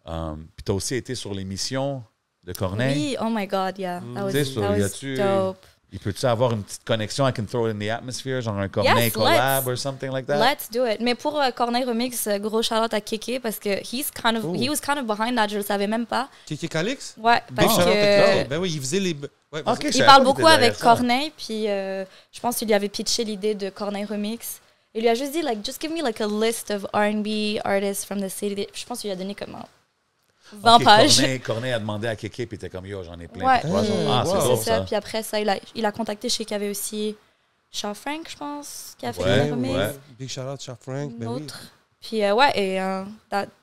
Puis tu as aussi été sur l'émission de Corneille. Oui, oh my god, yeah. That was, Tu sais, that y was a-tu- dope. Il peut-tu avoir une petite connexion, I can throw it in the atmosphere, genre un Corneille Yes, collab let's. or something like that? Let's do it. Mais pour Corneille Remix, gros shout-out à Kéké parce que he was kind of behind that, je le savais même pas. Kiki Calix? Ouais, Big parce shout out à que Kéké. Ben oui, il faisait les. Ouais, vas-y. Ok, je il savais parle pas beaucoup qu'il était avec derrière ça. Corneille, puis je pense qu'il lui avait pitché l'idée de Corneille Remix. Il lui a juste dit, just give me a list of R&B artists from the city. Je pense qu'il lui a donné comme 20 Ok, pages. Corneille a demandé à Kéké, puis il était comme, yo, j'en ai plein. Ouais. Puis toi, genre, ah, Wow. c'est C'est dope, ça. ça. Puis après ça, il a contacté, je sais qu'il y avait aussi Shaw Frank, je pense, qui a fait Ouais, le remix. ouais. Big shout out, Chef Frank. Une Ben oui. autre. Puis ouais, et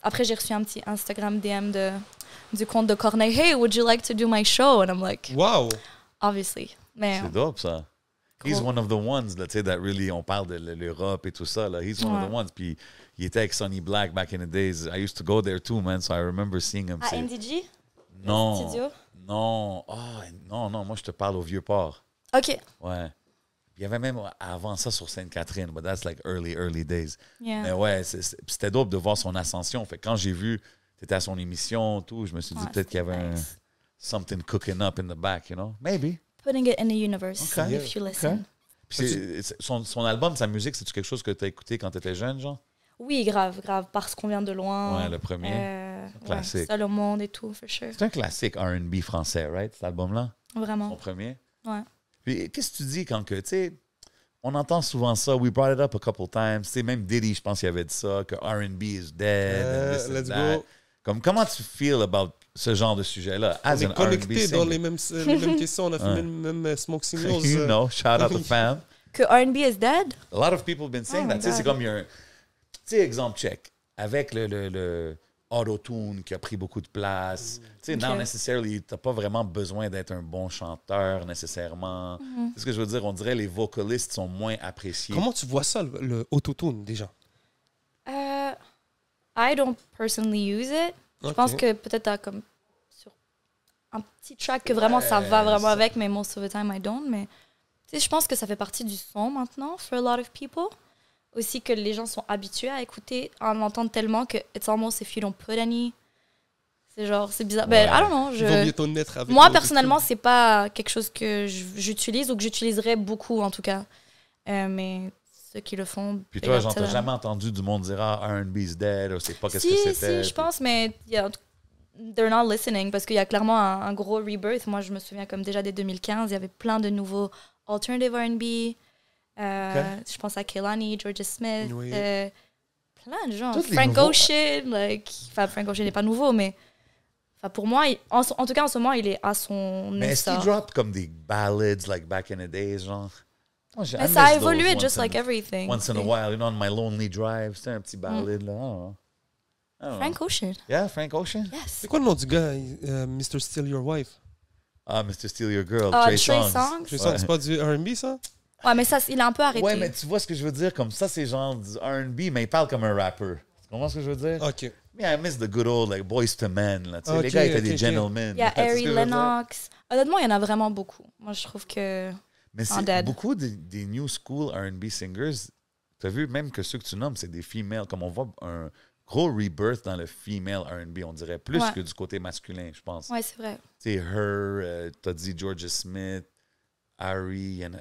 après j'ai reçu un petit Instagram DM du compte de Corneille. Hey, would you like to do my show? And I'm like, Wow! obviously. Mais C'est dope, ça. He's Cool. one of the ones, là, tu sais, that really, on parle de l'Europe et tout ça, là. He's one of the Ouais. ones. Puis il était avec Sonny Black back in the days. I used to go there too, man, so I remember seeing him. à C'est- NDG? Non, studio? non, non, moi je te parle au Vieux-Port. OK. Ouais. Il y avait même avant ça sur Sainte-Catherine, but that's like early days. Yeah. Mais ouais, c'était dope de voir son ascension. Fait que quand j'ai vu, tu étais à son émission, tout, je me suis dit Ouais, peut-être qu'il y avait c'était un nice. something cooking up in the back, you know? Maybe. Putting it in the universe, Okay. if you listen. Puis son album, sa musique, c'est-tu quelque chose que tu as écouté quand tu étais jeune, genre? Oui, grave, parce qu'on vient de loin. Ouais, le premier. Classique. Seul au monde et tout, for sure. C'est un classique R&B français, right, cet album-là? Vraiment. Son premier? Ouais. Puis qu'est-ce que tu dis quand que, tu sais, on entend souvent ça, we brought it up a couple times, tu sais, même Diddy, je pense qu'il avait dit ça, que R&B is dead, and this and Let's that. go. Comme, comment tu feel about ce genre de sujet-là, On as est an R&B connectés dans singer? les mêmes questions. On a fait même Smoke Signals. You know, shout out to fam. Que R&B is dead? A lot of people have been saying Oh that. my Tu sais, c'est God. comme, il y a un... Tu sais, exemple check, avec le auto-tune qui a pris beaucoup de place. Tu sais, Ok. not necessarily, t'as pas vraiment besoin d'être un bon chanteur, nécessairement. C'est ce que je veux dire. On dirait les vocalistes sont moins appréciés. Comment tu vois ça, le autotune, déjà? I don't personally use it. Je Ok. pense que peut-être t'as comme sur un petit track que vraiment ça va vraiment avec, mais most of the time I don't. Mais tu sais, je pense que ça fait partie du son maintenant for a lot of people. Aussi que les gens sont habitués à écouter, à en entendre tellement que it's almost if you don't put any. C'est genre, c'est bizarre. Ben, I don't know. Il vaut mieux t'en être avec Moi, l'autotune. personnellement, c'est pas quelque chose que j'utilise ou que j'utiliserais beaucoup, en tout cas. Mais ceux qui le font... Puis toi, big up genre, to t'as them. jamais entendu du monde dire « Ah, R&B is dead » ou « C'est pas qu'est-ce que Si, c'était. » je pense, mais they're not listening parce qu'il y a clairement un gros rebirth. Moi, je me souviens comme déjà dès 2015, il y avait plein de nouveaux alternative R&B. Je pense à Kehlani, Georgia Smith, Oui. plein de gens. Tous les Frank nouveaux. Ocean, enfin Frank Ocean n'est pas nouveau, mais enfin pour moi, en tout cas en ce moment, il est à son Mais est-ce qu'il essor. drop comme des ballads like back in the days, genre? Moi, I Mais ça a miss those évolué once just in- like everything. Once in a while, you know, on my lonely drive, c'était un petit ballad, là. I don't know. Frank Ocean, Yeah, Frank Ocean? yes. C'est quoi le nom du gars, Mr. Steal Your Wife? Ah, Mr. Steal Your Girl, Ah, Trey Trey Songz. Songz. Je sens que c'est pas du R&B, ça? Ouais, mais ça, il a un peu arrêté. Ouais, mais tu vois ce que je veux dire? Comme ça, c'est genre du R&B, mais il parle comme un rapper. Tu comprends ce que je veux dire? OK. Yeah, I miss the good old, like, Boys to Men, là. Tu sais, Ok, les gars étaient ok, des ok. gentlemen. Il y a Tu sais ce que Harry je veux dire? Lennox. Honnêtement, il y en a vraiment beaucoup. Moi, je trouve que... Mais c'est Undead. beaucoup des new school R&B singers. Tu as vu, même que ceux que tu nommes, c'est des females. Comme on voit un gros rebirth dans le female R&B, on dirait, plus Ouais. que du côté masculin, je pense. Ouais, c'est vrai. Tu sais, Her, t'as dit Georgia Smith, Harry, and,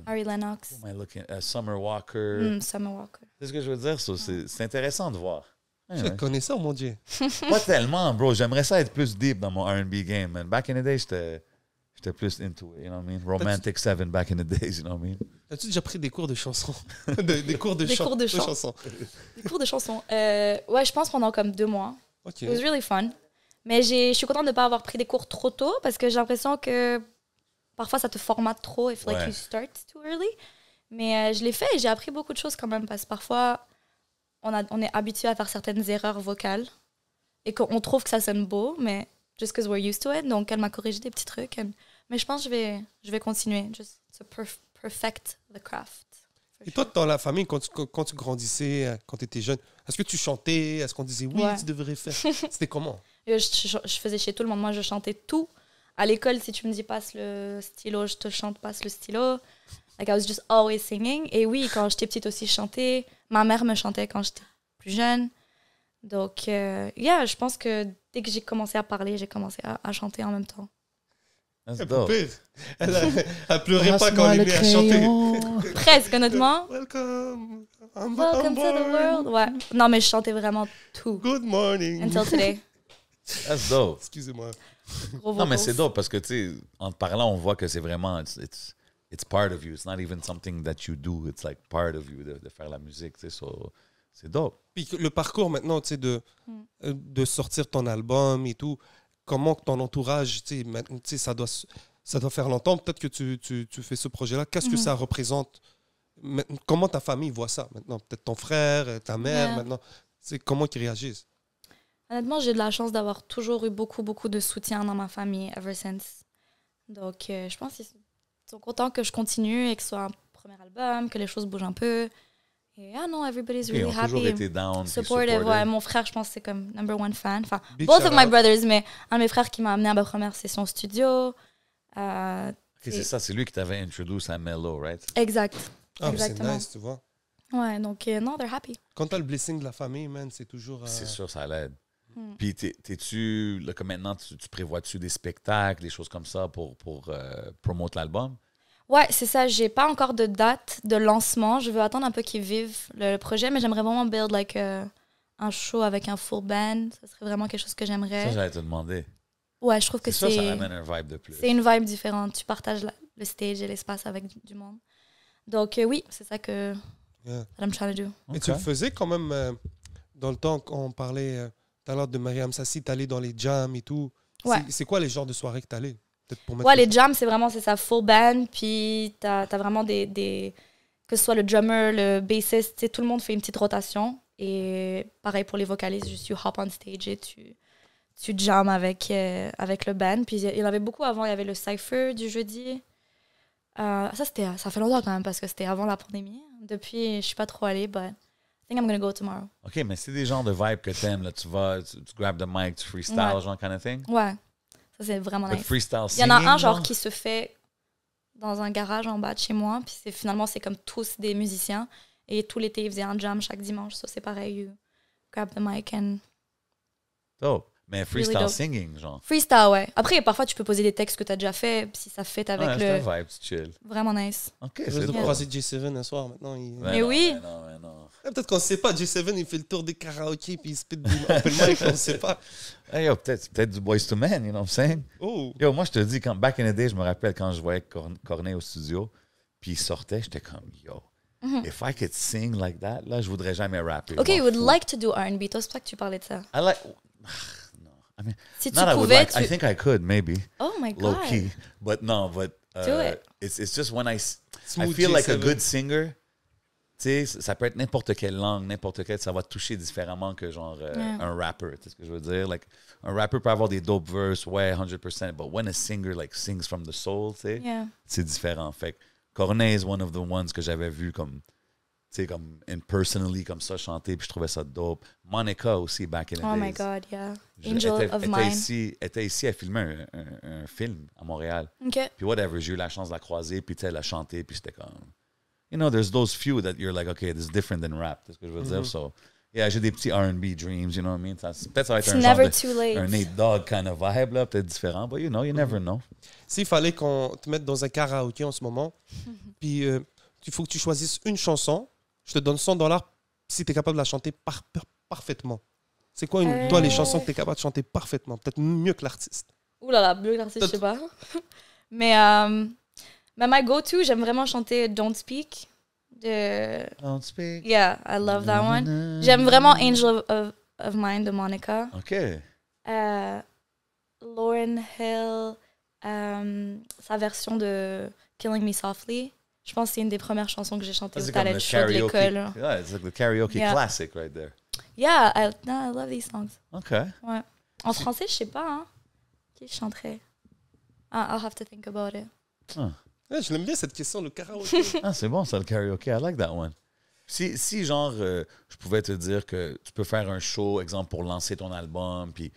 Harry Lennox. who am I looking? Summer Walker. Summer Walker. C'est ce que je veux dire? So, c'est intéressant de voir. Je Anyway. connais ça, mon Dieu. Pas tellement, bro. J'aimerais ça être plus deep dans mon R&B game, man. Back in the day, j'étais plus into it, you know what I mean? Romantic 7 back in the days, you know what I mean? As-tu déjà pris des cours de chansons? des cours de Des chant- cours de chant. chansons. Des cours de chansons. Ouais, je pense pendant comme 2 mois. OK. It was really fun. Mais je suis contente de ne pas avoir pris des cours trop tôt parce que j'ai l'impression que parfois ça te formate trop if like Ouais. you start too early. Mais je l'ai fait et j'ai appris beaucoup de choses quand même parce que parfois on est habitué à faire certaines erreurs vocales et qu'on trouve que ça sonne beau, mais just because we're used to it. Donc elle m'a corrigé des petits trucs. Mais je pense que je vais continuer just to perfect the craft. For Et toi, sure. dans la famille, quand tu grandissais, quand tu étais jeune, est-ce que tu chantais? Est-ce qu'on disait oui, Ouais. tu devrais faire? C'était comment? Je faisais chez tout le monde. Moi, je chantais tout. À l'école, si tu me dis passe le stylo, je te chante, passe le stylo. Like, I was just always singing. Et oui, quand j'étais petite aussi, je chantais. Ma mère me chantait quand j'étais plus jeune. Donc, yeah, je pense que dès que j'ai commencé à parler, j'ai commencé à chanter en même temps. That's Elle dope. elle pleurait pas quand elle est venue à chanter. Presque, honnêtement. Welcome. I'm Welcome to the born. world. Ouais. Non, mais je chantais vraiment tout. Good morning. Until today. That's dope. Excusez-moi. Gros Non, mais vocals. c'est dope parce que, tu sais, en te parlant, on voit que c'est vraiment, it's part of you. It's not even something that you do. It's like part of you de faire la musique, tu sais. So, c'est dope. Puis le parcours maintenant, tu sais, de sortir ton album et tout, comment que ton entourage, tu sais, maintenant, tu sais, ça doit faire longtemps, peut-être que tu fais ce projet-là. Qu'est-ce que ça représente? Comment ta famille voit ça maintenant? Peut-être ton frère, ta mère, Yeah. maintenant. C'est comment ils réagissent? Honnêtement, j'ai de la chance d'avoir toujours eu beaucoup, beaucoup de soutien dans ma famille ever since. Donc, je pense qu'ils sont contents que je continue et que ce soit un premier album, que les choses bougent un peu. Et non, everybody's Ils really ont toujours happy. été down. puis Supportive, ouais. Mon frère, je pense que c'est comme number one fan. Enfin, Big both of shout my out. brothers, mais un de mes frères qui m'a amené à ma première session studio. Ok, c'est ça, c'est lui qui t'avait introduit à Mello, right? Exact. Ah, mais c'est Exactement. nice, tu vois. Ouais, donc non, they're happy. Quand t'as le blessing de la famille, man, c'est toujours... C'est sûr, ça l'aide. Hmm. Puis, t'es-tu, là, comme maintenant, tu prévois-tu des spectacles, des choses comme ça pour promouvoir l'album? Ouais, c'est ça. J'ai pas encore de date de lancement. Je veux attendre un peu qu'ils vivent le projet, mais j'aimerais vraiment build like, un show avec un full band. Ça serait vraiment quelque chose que Ça, j'aimerais. j'allais te demander. Ouais, je trouve que C'est sûr, ça c'est ramène un vibe de plus. c'est une vibe différente. Tu partages le stage et l'espace avec du monde. Donc oui, c'est ça que Yeah. that I'm trying to do. Et tu Ok. le faisais quand même dans le temps quand on parlait tout à l'heure de Mariam Sassi, t'allais dans les jams et tout. Ouais. C'est quoi les genres de soirées que t'allais? Peut-être pour mettre Ouais, les jams, c'est vraiment, c'est ça, full band. Puis t'as vraiment que ce soit le drummer, le bassiste, tu sais, tout le monde fait une petite rotation. Et pareil pour les vocalistes, juste tu hop on stage et tu jams avec le band. Puis il y en avait beaucoup avant, il y avait le cypher du jeudi. Ça fait longtemps quand même parce que c'était avant la pandémie. Depuis, je suis pas trop allée, but I think I'm gonna go tomorrow. OK, mais c'est des genres de vibes que t'aimes. Là, tu vas, tu grab the mic, tu freestyle, Ouais. genre kind of thing. Ouais, ça c'est vraiment But nice. freestyle Il y en a singing, un genre qui se fait dans un garage en bas de chez moi. Puis finalement, c'est comme tous des musiciens. Et tout l'été, ils faisaient un jam chaque dimanche. Ça, c'est pareil. You grab the mic and... Dope. Mais freestyle dope. singing, genre. Freestyle, ouais. Après, parfois, tu peux poser des textes que tu as déjà fait. Puis si ça fait avec Ouais, le... c'est un vibe, tu chill. Vraiment nice. OK, Je c'est vais dope. croiser J7 un soir maintenant. Mais oui. Mais non. Peut-être qu'on ne sait pas. J7, il fait le tour des karaokés puis il spit du open mic, on ne sait pas. Hey, yo, peut-être du Boys to Men, you know what I'm saying? Oh! Yo, moi, je te dis, back in the day, je me rappelle quand je voyais Corneille au studio, puis il sortait, j'étais comme, yo, if I could sing like that, là, je voudrais jamais rapper. OK, je you m'en would fous. like to do R&B. Toi, c'est pour ça que tu parlais de ça. I like... No. I mean, Si tu not I would pouvais, like. I think I could, maybe. Oh my God. Low key. But no, Do it. it's just when I Smooth feel like a J7. good singer, tu sais, ça peut être n'importe quelle langue, n'importe quelle, ça va te toucher différemment que genre Yeah. un rapper, tu sais ce que je veux dire? Like, un rapper peut avoir des dope verses, ouais, 100%, but when a singer like sings from the soul, tu sais, Yeah. c'est différent. Fait que Corneille is one of the ones que j'avais vu comme, tu sais, comme personally comme ça chanter, puis je trouvais ça dope. Monica aussi, back in the Oh days. my God, yeah. Je- Angel of Mine. était ici à filmer un film à Montréal. OK. Puis whatever, j'ai eu la chance de la croiser, puis tu sais, elle a chanté, puis c'était comme... You know, there's those few that you're like, okay, this is different than rap. C'est ce que je veux dire. So, yeah, j'ai des petits R&B dreams, you know what I mean? Peut-être ça va être It's un genre never de... too late. Un Nate Dogg kind of vibe, là, peut-être différent. But you know, you never know. S'il fallait qu'on te mette dans un karaoké en ce moment, puis il faut que tu choisisses une chanson, je te donne $100 si tu es capable de la chanter parfaitement. C'est quoi, toi, les chansons que tu es capable de chanter parfaitement? Peut-être mieux que l'artiste. Ouh là là, bleu l'artiste, je sais pas. Mais my go-to, j'aime vraiment chanter Don't Speak. Don't speak. Yeah, I love that one. J'aime vraiment Angel of Mine de Monica. OK. Lauryn Hill, sa version de Killing Me Softly. Je pense que c'est une des premières chansons que j'ai chantées C'est au comme talent le show de karaoke. l'école. Yeah, it's like the karaoke Yeah. classic right there. Yeah, I love these songs. OK. Ouais. En français, je sais pas, hein. Qui chanterait? I'll have to think about it. Ouais, je l'aime bien cette question, le karaoké. Ah, c'est bon, ça, le karaoke. I like that one. Si genre, je pouvais te dire que tu peux faire un show, exemple, pour lancer ton album, puis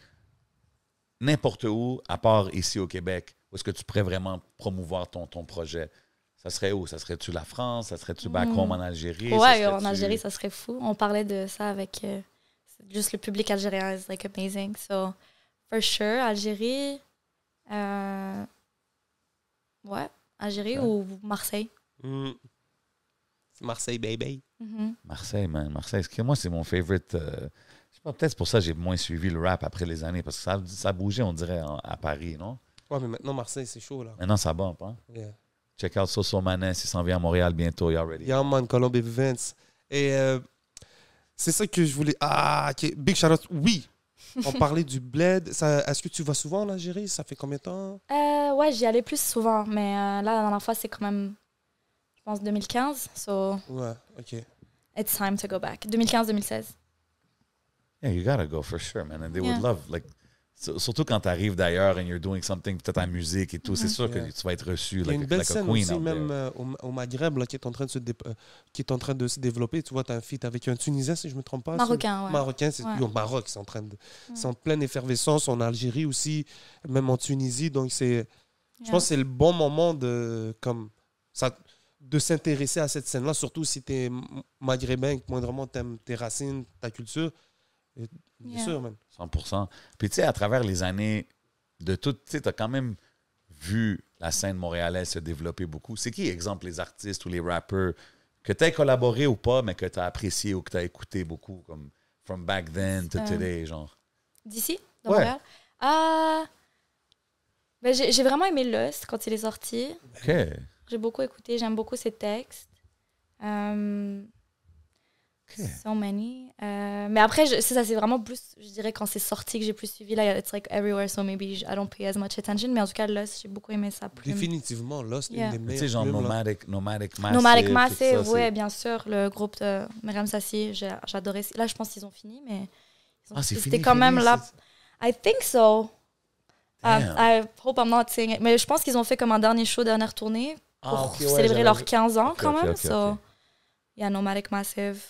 n'importe où, à part ici au Québec, où est-ce que tu pourrais vraiment promouvoir ton projet? Ça serait où? Ça serait-tu la France? Ça serait-tu back home en Algérie? Ça Ouais, serait-tu- en Algérie, ça serait fou. On parlait de ça avec juste le public algérien is like amazing. So, for sure, Algérie. Ouais, Algérie ou Marseille. Mm. C'est Marseille, baby. Mhm. Marseille, man. Marseille, moi, c'est mon favorite. Je sais pas, peut-être c'est pour ça que j'ai moins suivi le rap après les années, parce que ça bougeait, on dirait, à Paris, non? Ouais, mais maintenant, Marseille, c'est chaud, là. Maintenant, ça bump, hein? Yeah. Check out Soso Manes, il s'en vient à Montréal bientôt, y'all ready? Yeah, man, Colombie Vince. Et c'est ça que je voulais... Ah, OK. Big shout out. Oui. On parlait du bled. Est-ce que tu vas souvent en Algérie? Ça fait combien de temps? Ouais, j'y allais plus souvent, mais là, la dernière fois, c'est quand même, je pense, 2015. So, Ouais, OK. it's time to go back. 2015-2016. Yeah, you gotta go for sure, man. And they Yeah. would love, like, surtout quand tu arrives d'ailleurs and you're doing something, peut-être en musique et tout, c'est sûr que Yeah. tu vas être reçu Il y a une like belle a scène queen aussi, out même there. au Maghreb, là, qui est en train de se développer. Tu vois, tu as un feat avec un Tunisien, si je ne me trompe pas. Marocain, ouais. Marocain, c'est Ouais. au Maroc, c'est en pleine effervescence. En Algérie aussi, même en Tunisie. Donc, je pense que c'est le bon moment de s'intéresser à cette scène-là, surtout si tu es maghrébin, que moindrement tu aimes tes racines, ta culture. Et bien Yeah. sûr, man. 100%. Puis tu sais, à travers les années de tout, tu sais, t'as quand même vu la scène montréalaise se développer beaucoup. C'est qui, exemple, les artistes ou les rappers que tu as collaboré ou pas, mais que tu as apprécié ou que tu as écouté beaucoup, comme from back then to today, genre? D'ici, de Ouais. Montréal. Ben, j'ai vraiment aimé Lost quand il est sorti. OK. J'ai beaucoup écouté, j'aime beaucoup ses textes. So many. Mais après, ça, c'est vraiment plus, je dirais, quand c'est sorti que j'ai plus suivi. Là, it's like everywhere, so maybe I don't pay as much attention. Mais en tout cas, Lost, j'ai beaucoup aimé sa plume. Définitivement, Lost, Yeah. une des Tu meilleures sais, genre plumes, là. Nomadic Massive. Nomadic tout Massive, ça, ouais, bien sûr. Le groupe de Myriam Sassi, j'adorais. Là, je pense qu'ils ont fini, mais C'est c'était fini, quand fini, même là. c'est- I think so. Damn. I hope I'm not saying it. Mais je pense qu'ils ont fait comme un dernier show, dernière tournée pour OK, ouais, célébrer j'avais leurs vu. 15 ans Ok, quand ok, même. ok, So, ok. yeah, Nomadic Massive.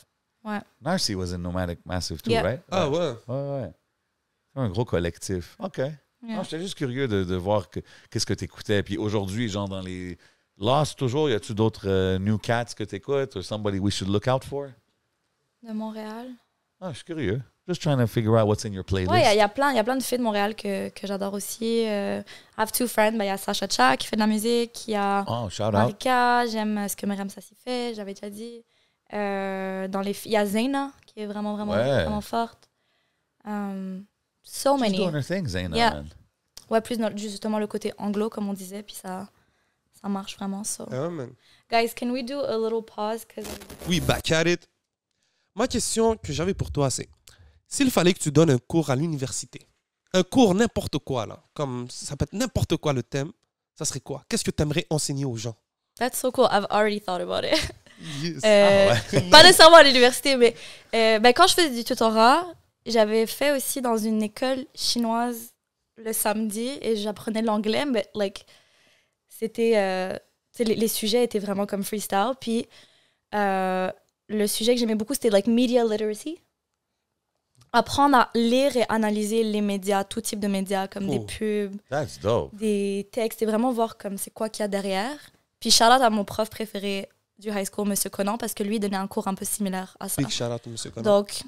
Ouais. Narcy was in Nomadic Massive too, Yeah. right? Ah ouais. Ouais. C'est un gros collectif. OK. Non, j'étais juste curieux de voir qu'est-ce que tu écoutais. Puis aujourd'hui, genre dans les Lost, toujours, y a-tu d'autres New Cats que tu écoutes ou somebody we should look out for? De Montréal. Ah, je suis curieux. Just trying to figure out what's in your playlist. Ouais, il y a plein de filles de Montréal que j'adore aussi. I have two friends. Il y a Sacha Cha qui fait de la musique. Il y a Oh, shout out. Marika. J'aime ce que Myriam Sassi fait. J'avais déjà dit. Il y a Zaina qui est vraiment, vraiment, Ouais. vraiment forte. So She's many. doing her thing, Zaina, Yeah. man. Ouais, plus justement le côté anglo, comme on disait. Puis ça marche vraiment. So. Ah ouais, man. Guys, can we do a little pause? Oui, back at it. Ma question que j'avais pour toi, c'est s'il fallait que tu donnes un cours à l'université, un cours n'importe quoi, là, comme ça peut être n'importe quoi le thème, ça serait quoi? Qu'est-ce que tu aimerais enseigner aux gens? That's so cool. I've already thought about it. Yes. Pas nécessairement à l'université, mais quand je faisais du tutorat, j'avais fait aussi dans une école chinoise le samedi et j'apprenais l'anglais, mais c'était les sujets étaient vraiment comme freestyle. Puis le sujet que j'aimais beaucoup, c'était media literacy. Apprendre à lire et analyser les médias, tout type de médias, comme des pubs, That's dope. des textes, et vraiment voir comme c'est quoi qu'il y a derrière. Puis shout out à mon prof préféré du high school, M. Conan, parce que lui, il donnait un cours un peu similaire à ça. Big shout out to Monsieur Conan. Donc,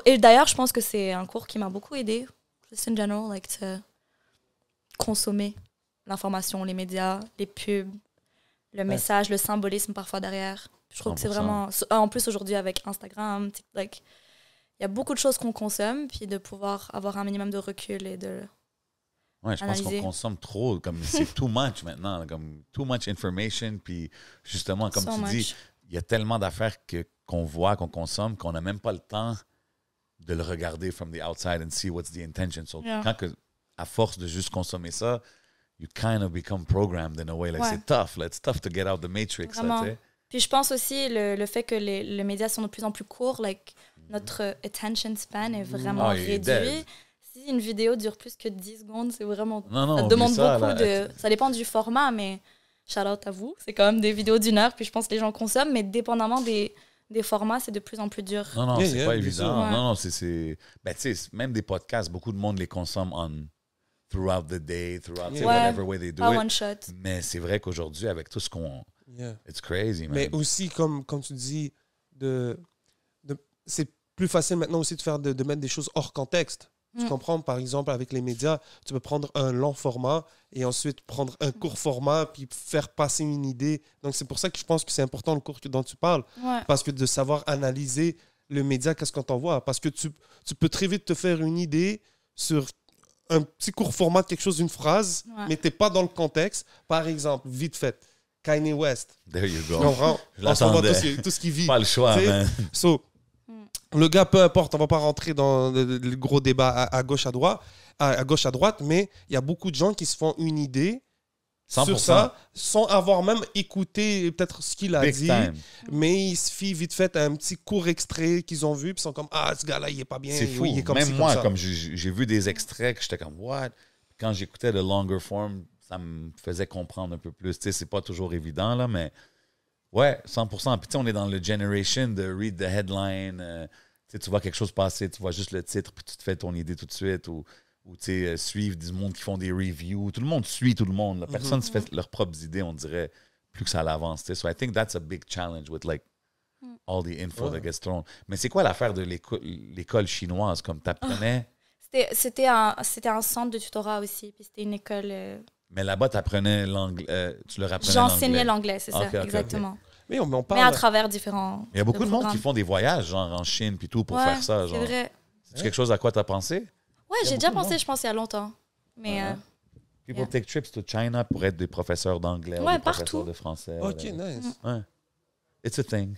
et d'ailleurs, je pense que c'est un cours qui m'a beaucoup aidé, just in general, to consommer l'information, les médias, les pubs, le message, le symbolisme parfois derrière. Je trouve que c'est 100%. vraiment... En plus, aujourd'hui, avec Instagram, TikTok, il y a beaucoup de choses qu'on consomme, puis de pouvoir avoir un minimum de recul et de... Ouais, je pense analyser. qu'on consomme trop, comme c'est too much maintenant, comme too much information, puis justement, comme So tu much. dis, il y a tellement d'affaires qu'on voit, qu'on consomme, qu'on n'a même pas le temps de le regarder from the outside and see what's the intention. So, Yeah. à force de juste consommer ça, you kind of become programmed in a way. Like, Ouais. c'est tough. Là, it's tough to get out the matrix. Là, Vraiment. tu sais. Puis je pense aussi le fait que les médias sont de plus en plus courts, notre attention span est vraiment Oh, il est dead. réduit. Si une vidéo dure plus que 10 secondes, c'est vraiment... Non, ça oublie demande ça, beaucoup là. Ça dépend du format, mais shout out à vous. C'est quand même des vidéos d'1 heure, puis je pense que les gens consomment, mais dépendamment des formats, c'est de plus en plus dur. Non, Yeah, c'est yeah, pas bien évident. sûr. Ouais. Non, c'est... Ben, tu sais, même des podcasts, beaucoup de monde les consomme throughout the day, throughout, tu sais, Ouais. whatever way they do Pas it. one shot. Mais c'est vrai qu'aujourd'hui, avec tout ce qu'on... Yeah. It's crazy, man. Mais aussi, comme tu dis, c'est plus facile maintenant aussi de mettre des choses hors contexte. Tu Mm. comprends? Par exemple, avec les médias, tu peux prendre un long format et ensuite prendre un court format puis faire passer une idée. Donc, c'est pour ça que je pense que c'est important le cours dont tu parles. Ouais. Parce que de savoir analyser le média, qu'est-ce qu'on t'envoie. Parce que tu peux très vite te faire une idée sur un petit court format de quelque chose, d'une phrase, Ouais. mais tu n'es pas dans le contexte. Par exemple, vite fait, Kanye West. There you Tu go. comprends? Je En ce moment, l'attendais. tout ce qu'il vit. Pas le choix, Tu sais, man. So, le gars, peu importe, on va pas rentrer dans le gros débat à gauche, à droite, à gauche, à droite, mais il y a beaucoup de gens qui se font une idée 100%. sur ça, sans avoir même écouté peut-être ce qu'il a Big dit, time. mais ils se fient vite fait à un petit court extrait qu'ils ont vu, puis ils sont comme, ah, ce gars-là, il est pas bien, C'est fou. il est comme Même ci, moi, ça. comme j'ai vu des extraits que j'étais comme, what? Quand j'écoutais le longer form, ça me faisait comprendre un peu plus. Tu sais, c'est pas toujours évident, là, mais ouais, 100%. Puis tu sais, on est dans le generation de read the headline. Tu sais, tu vois quelque chose passer, tu vois juste le titre, puis tu te fais ton idée tout de suite. Ou tu sais, suivre du monde qui font des reviews. Tout le monde suit tout le monde. Là. Personne ne se fait leurs propres idées, on dirait, plus que ça l'avance. Tu sais. So I think that's a big challenge with like all the info that gets thrown. Mais c'est quoi l'affaire de l'école chinoise? Comme t'apprenais? C'était un centre de tutorat aussi, puis c'était une école Mais là-bas, t'apprenais l'anglais, tu leur apprenais J'enseignais l'anglais. l'anglais, c'est Ok, ça, ok, exactement. Mais on Mais à parle. travers différents. Il y a beaucoup de monde qui programmes. font des voyages, genre en Chine puis tout, pour Ouais, faire ça. c'est Genre. vrai. C'est quelque chose à quoi t'as pensé? Ouais, y a j'ai déjà beaucoup de pensé, monde. je pense, il y a longtemps. Mais Uh-huh. People Yeah. take trips to China pour être des professeurs d'anglais ou Ouais, des professeurs partout. de français. Ok, whatever. nice. Ouais. It's a thing.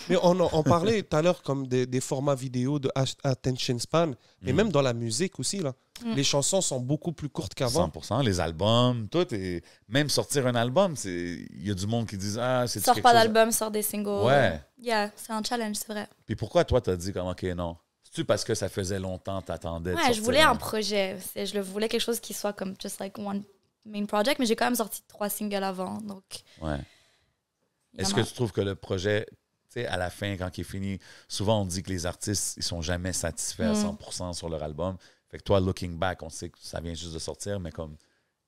Mais on parlait tout à l'heure comme des formats vidéo de attention span, mais même dans la musique aussi, là. Les chansons sont beaucoup plus courtes qu'avant. 100%, les albums, tout. Et même sortir un album, il y a du monde qui dit Ah, c'est sors quelque pas chose. d'album, sors des singles. Ouais. Yeah, c'est un challenge, c'est vrai. Puis pourquoi toi, t'as dit comme OK, non? C'est-tu parce que ça faisait longtemps, t'attendais? de Ouais, je sortir voulais un projet. Je le voulais quelque chose qui soit comme just like one main project, mais j'ai quand même sorti 3 singles avant. Donc, Ouais. Est-ce que évidemment. tu trouves que le projet, tu sais, à la fin, quand il est fini, souvent on dit que les artistes, ils sont jamais satisfaits à 100% sur leur album. Fait que toi, looking back, on sait que ça vient juste de sortir, mais comme,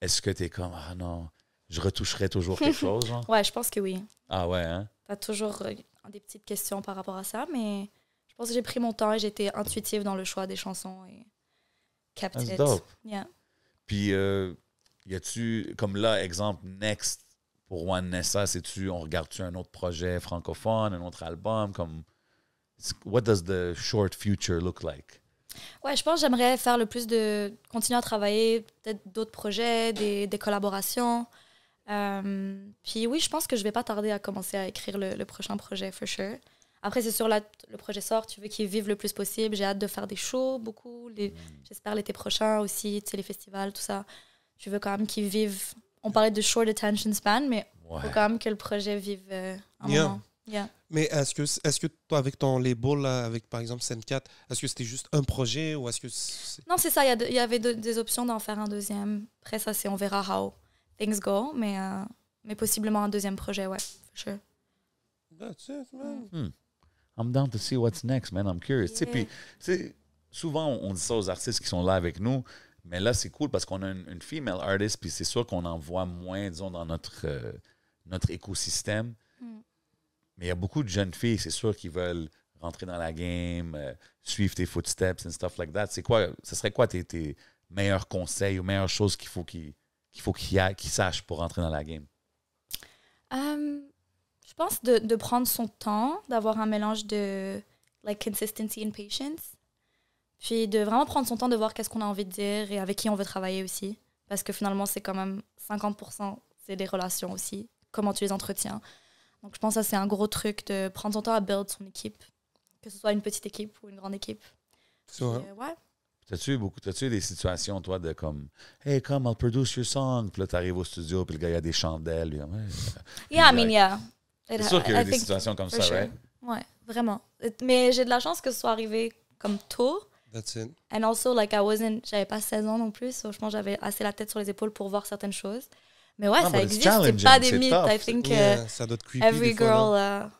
est-ce que t'es comme, ah non, je retoucherai toujours quelque chose, genre? Ouais, je pense que oui. Ah ouais, hein? T'as toujours des petites questions par rapport à ça, mais je pense que j'ai pris mon temps et j'ai été intuitive dans le choix des chansons et kept That's it. dope. Yeah. Puis, y a-tu, comme là, exemple, next pour One Nessa, on regarde-tu un autre projet francophone, un autre album, comme, what does the short future look like? Ouais, je pense que j'aimerais faire le plus de... continuer à travailler, peut-être d'autres projets, des collaborations. Puis oui, je pense que je vais pas tarder à commencer à écrire le prochain projet, for sure. Après, c'est sûr, là, le projet sort, tu veux qu'il vive le plus possible. J'ai hâte de faire des shows, beaucoup. J'espère l'été prochain aussi, tu sais, les festivals, tout ça. Je veux quand même qu'il vive... On parlait de short attention span, mais il Ouais. faut quand même que le projet vive un Yeah. moment. Yeah. Mais est-ce que toi, avec ton label, là, avec par exemple Scène 4, est-ce que c'était juste un projet ou est-ce que Non, c'est ça. Il y avait des options d'en faire un deuxième. Après, ça, on verra how things go. Mais possiblement un deuxième projet, ouais. For sure. That's it, man. I'm down to see what's next, man. I'm curious. Tu sais, Yeah. puis, tu sais, souvent, on dit ça aux artistes qui sont là avec nous, mais là, c'est cool parce qu'on a une female artist, puis c'est sûr qu'on en voit moins, disons, dans notre écosystème. Mais il y a beaucoup de jeunes filles, c'est sûr, qui veulent rentrer dans la game, suivre tes footsteps and stuff like that. C'est quoi, ce serait quoi tes meilleurs conseils ou meilleures choses qu'il faut qu'ils sachent pour rentrer dans la game? Je pense de prendre son temps, d'avoir un mélange de like consistency and patience. Puis de vraiment prendre son temps de voir qu'est-ce qu'on a envie de dire et avec qui on veut travailler aussi. Parce que finalement, c'est quand même 50%, c'est des relations aussi. Comment tu les entretiens. Donc je pense que ça, c'est un gros truc de prendre son temps à build son équipe. Que ce soit une petite équipe ou une grande équipe. C'est vrai. Puis, ouais. T'as-tu eu des situations, toi, de comme, hey, come, I'll produce your song. Puis là, t'arrives au studio, puis le gars, il a des chandelles. Puis, ouais, Yeah, I mean, yeah. c'est sûr qu'il y a I eu des think situations comme for ça, sure. right? Ouais, vraiment. Mais j'ai de la chance que ce soit arrivé comme tôt. That's it. And also, like, j'avais pas 16 ans non plus, so je pense que j'avais assez la tête sur les épaules pour voir certaines choses. Mais ouais, Non, ça but it's existe, c'est challenging, pas des c'est mythes. tough. I think Yeah, ça doit être creepy every des fois, girl... là.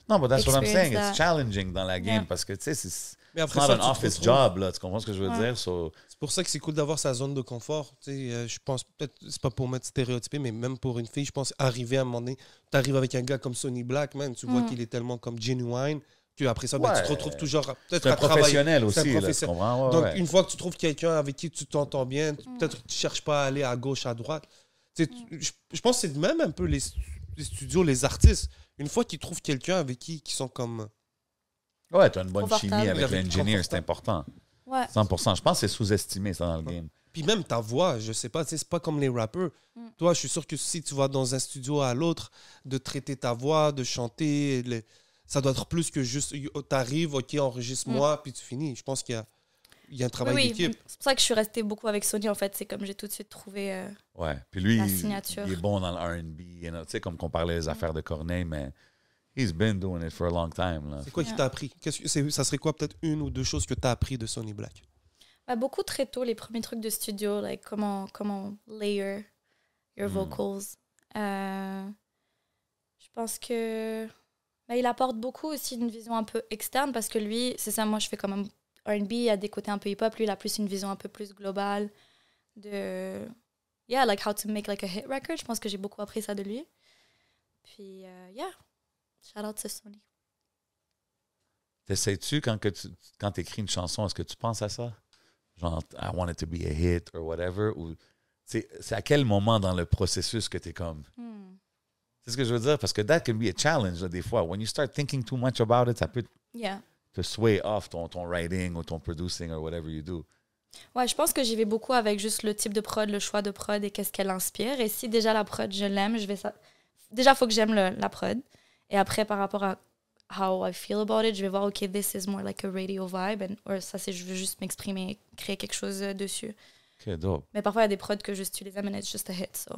Non, but that's what I'm saying. Experience It's that. challenging dans la game Yeah. parce que, tu sais, c'est Mais après not ça, an tu te office retrouves. job, là. Tu comprends ce que je veux Ouais. dire? So, C'est pour ça que c'est cool d'avoir sa zone de confort. Tu sais, je pense, peut-être, c'est pas pour mettre stéréotypé, mais même pour une fille, je pense, arriver à un moment donné, t'arrives avec un gars comme Sonny Black, man, tu vois qu'il est tellement comme genuine, que après ça, ben, tu te Ouais. retrouves toujours peut-être c'est un à travailler. professionnel C'est un aussi, là, tu professionnel. comprends? Ouais, Donc, ouais. une fois que tu trouves quelqu'un avec qui tu t'entends bien, peut-être que tu cherches pas à aller à gauche, à droite. Tu sais, je pense que c'est de même un peu les studios, les artistes. Une fois qu'ils trouvent quelqu'un avec qui sont comme... Ouais, t'as une bonne Confortable. chimie avec Avec l'engineer, c'est confortable. important. Ouais. 100%. Je pense que c'est sous-estimé, ça, dans le game. Puis même ta voix, je sais pas, tu sais, c'est pas comme les rappeurs. Toi, je suis sûr que si tu vas dans un studio à l'autre, de traiter ta voix, de chanter, ça doit être plus que juste, t'arrives, ok, enregistre-moi, puis tu finis. Je pense qu'il y a un travail Oui, d'équipe. c'est pour ça que je suis restée beaucoup avec Sony, en fait. C'est comme j'ai tout de suite trouvé... Ouais. Puis lui, La il signature. est bon dans le R&B. Tu sais, comme qu'on parlait des affaires de Corneille, mais he's been doing it for a long time, là. C'est quoi qui t'a appris? Ça serait quoi peut-être une ou deux choses que t'as appris de Sonny Black? Bah, beaucoup très tôt, les premiers trucs de studio, like comment layer your vocals. Je pense que bah, il apporte beaucoup aussi d'une vision un peu externe parce que lui, c'est ça, moi je fais comme un R&B, il y a des côtés un peu hip-hop, lui il a plus une vision un peu plus globale de yeah, like how to make like a hit record. Je pense que j'ai beaucoup appris ça de lui. Puis yeah, shout out to Sony. T'essayes-tu, quand t'écris une chanson, est-ce que tu penses à ça? Genre, I want it to be a hit or whatever, ou c'est à quel moment dans le processus que tu es comme... C'est ce que je veux dire? Parce que that can be a challenge, là, des fois. When you start thinking too much about it, ça peut te sway off ton writing ou ton producing or whatever you do. Ouais, je pense que j'y vais beaucoup avec juste le type de prod, le choix de prod et qu'est-ce qu'elle inspire. Et si déjà la prod, je l'aime, je vais ça. Déjà, il faut que j'aime la prod. Et après, par rapport à how I feel about it, je vais voir, OK, this is more like a radio vibe. Or ça, c'est je veux juste m'exprimer, créer quelque chose dessus. OK, dope. Mais parfois, il y a des prods que juste tu les aimes and it's just a hit, so.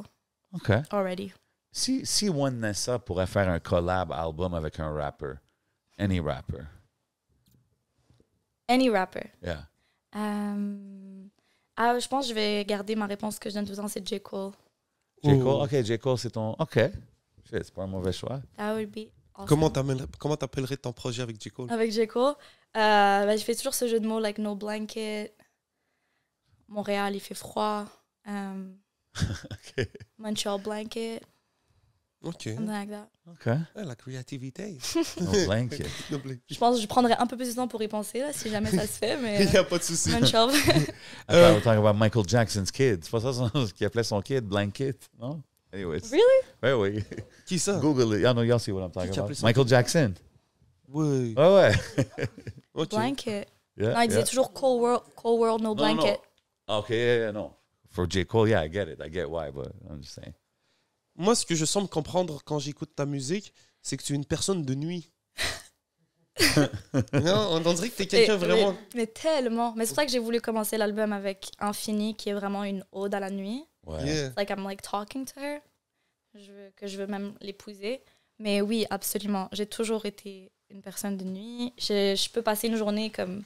OK. Already. Si One Nessa pourrait faire un collab album avec un rapper, any rapper. Any rapper. Yeah. Je pense que je vais garder ma réponse que je donne tout le temps, c'est J. Cole. J. Cole? OK, J. Cole, c'est ton... OK. C'est pas un mauvais choix. That would be awesome. Comment t'appellerais ton projet avec J. Cole? Avec J. Cole, je fais toujours ce jeu de mots, like No Blanket. Montréal, il fait froid. OK. Montreal Blanket. OK. Something like that. OK. La créativité. No blanket. Je pense que je prendrais un peu plus de temps pour y penser, là, si jamais ça se fait, mais... Il n'y a pas de souci. Montreal. Attends, we're talking about Michael Jackson's kid. C'est pas ça qu'il appelait son kid, Blanket, non? Anyways. Really? Ouais, oui. Qui ça? Google it. Y'all see what I'm talking Qui about. appelait son Michael Jackson. Oui. Ouais. OK. Blanket. Yeah, Non, il disait toujours Cold World, no blanket. No. OK, yeah, no. For J. Cole, yeah, I get it. I get why, but I'm just saying. Moi, ce que je semble comprendre quand j'écoute ta musique, c'est que tu es une personne de nuit. Non, on dirait que tu es quelqu'un vraiment... Mais tellement. Mais c'est pour ça que j'ai voulu commencer l'album avec Infini, qui est vraiment une ode à la nuit. Ouais. Yeah. It's like I'm like talking to her. Je veux même l'épouser. Mais oui, absolument. J'ai toujours été une personne de nuit. Je peux passer une journée comme...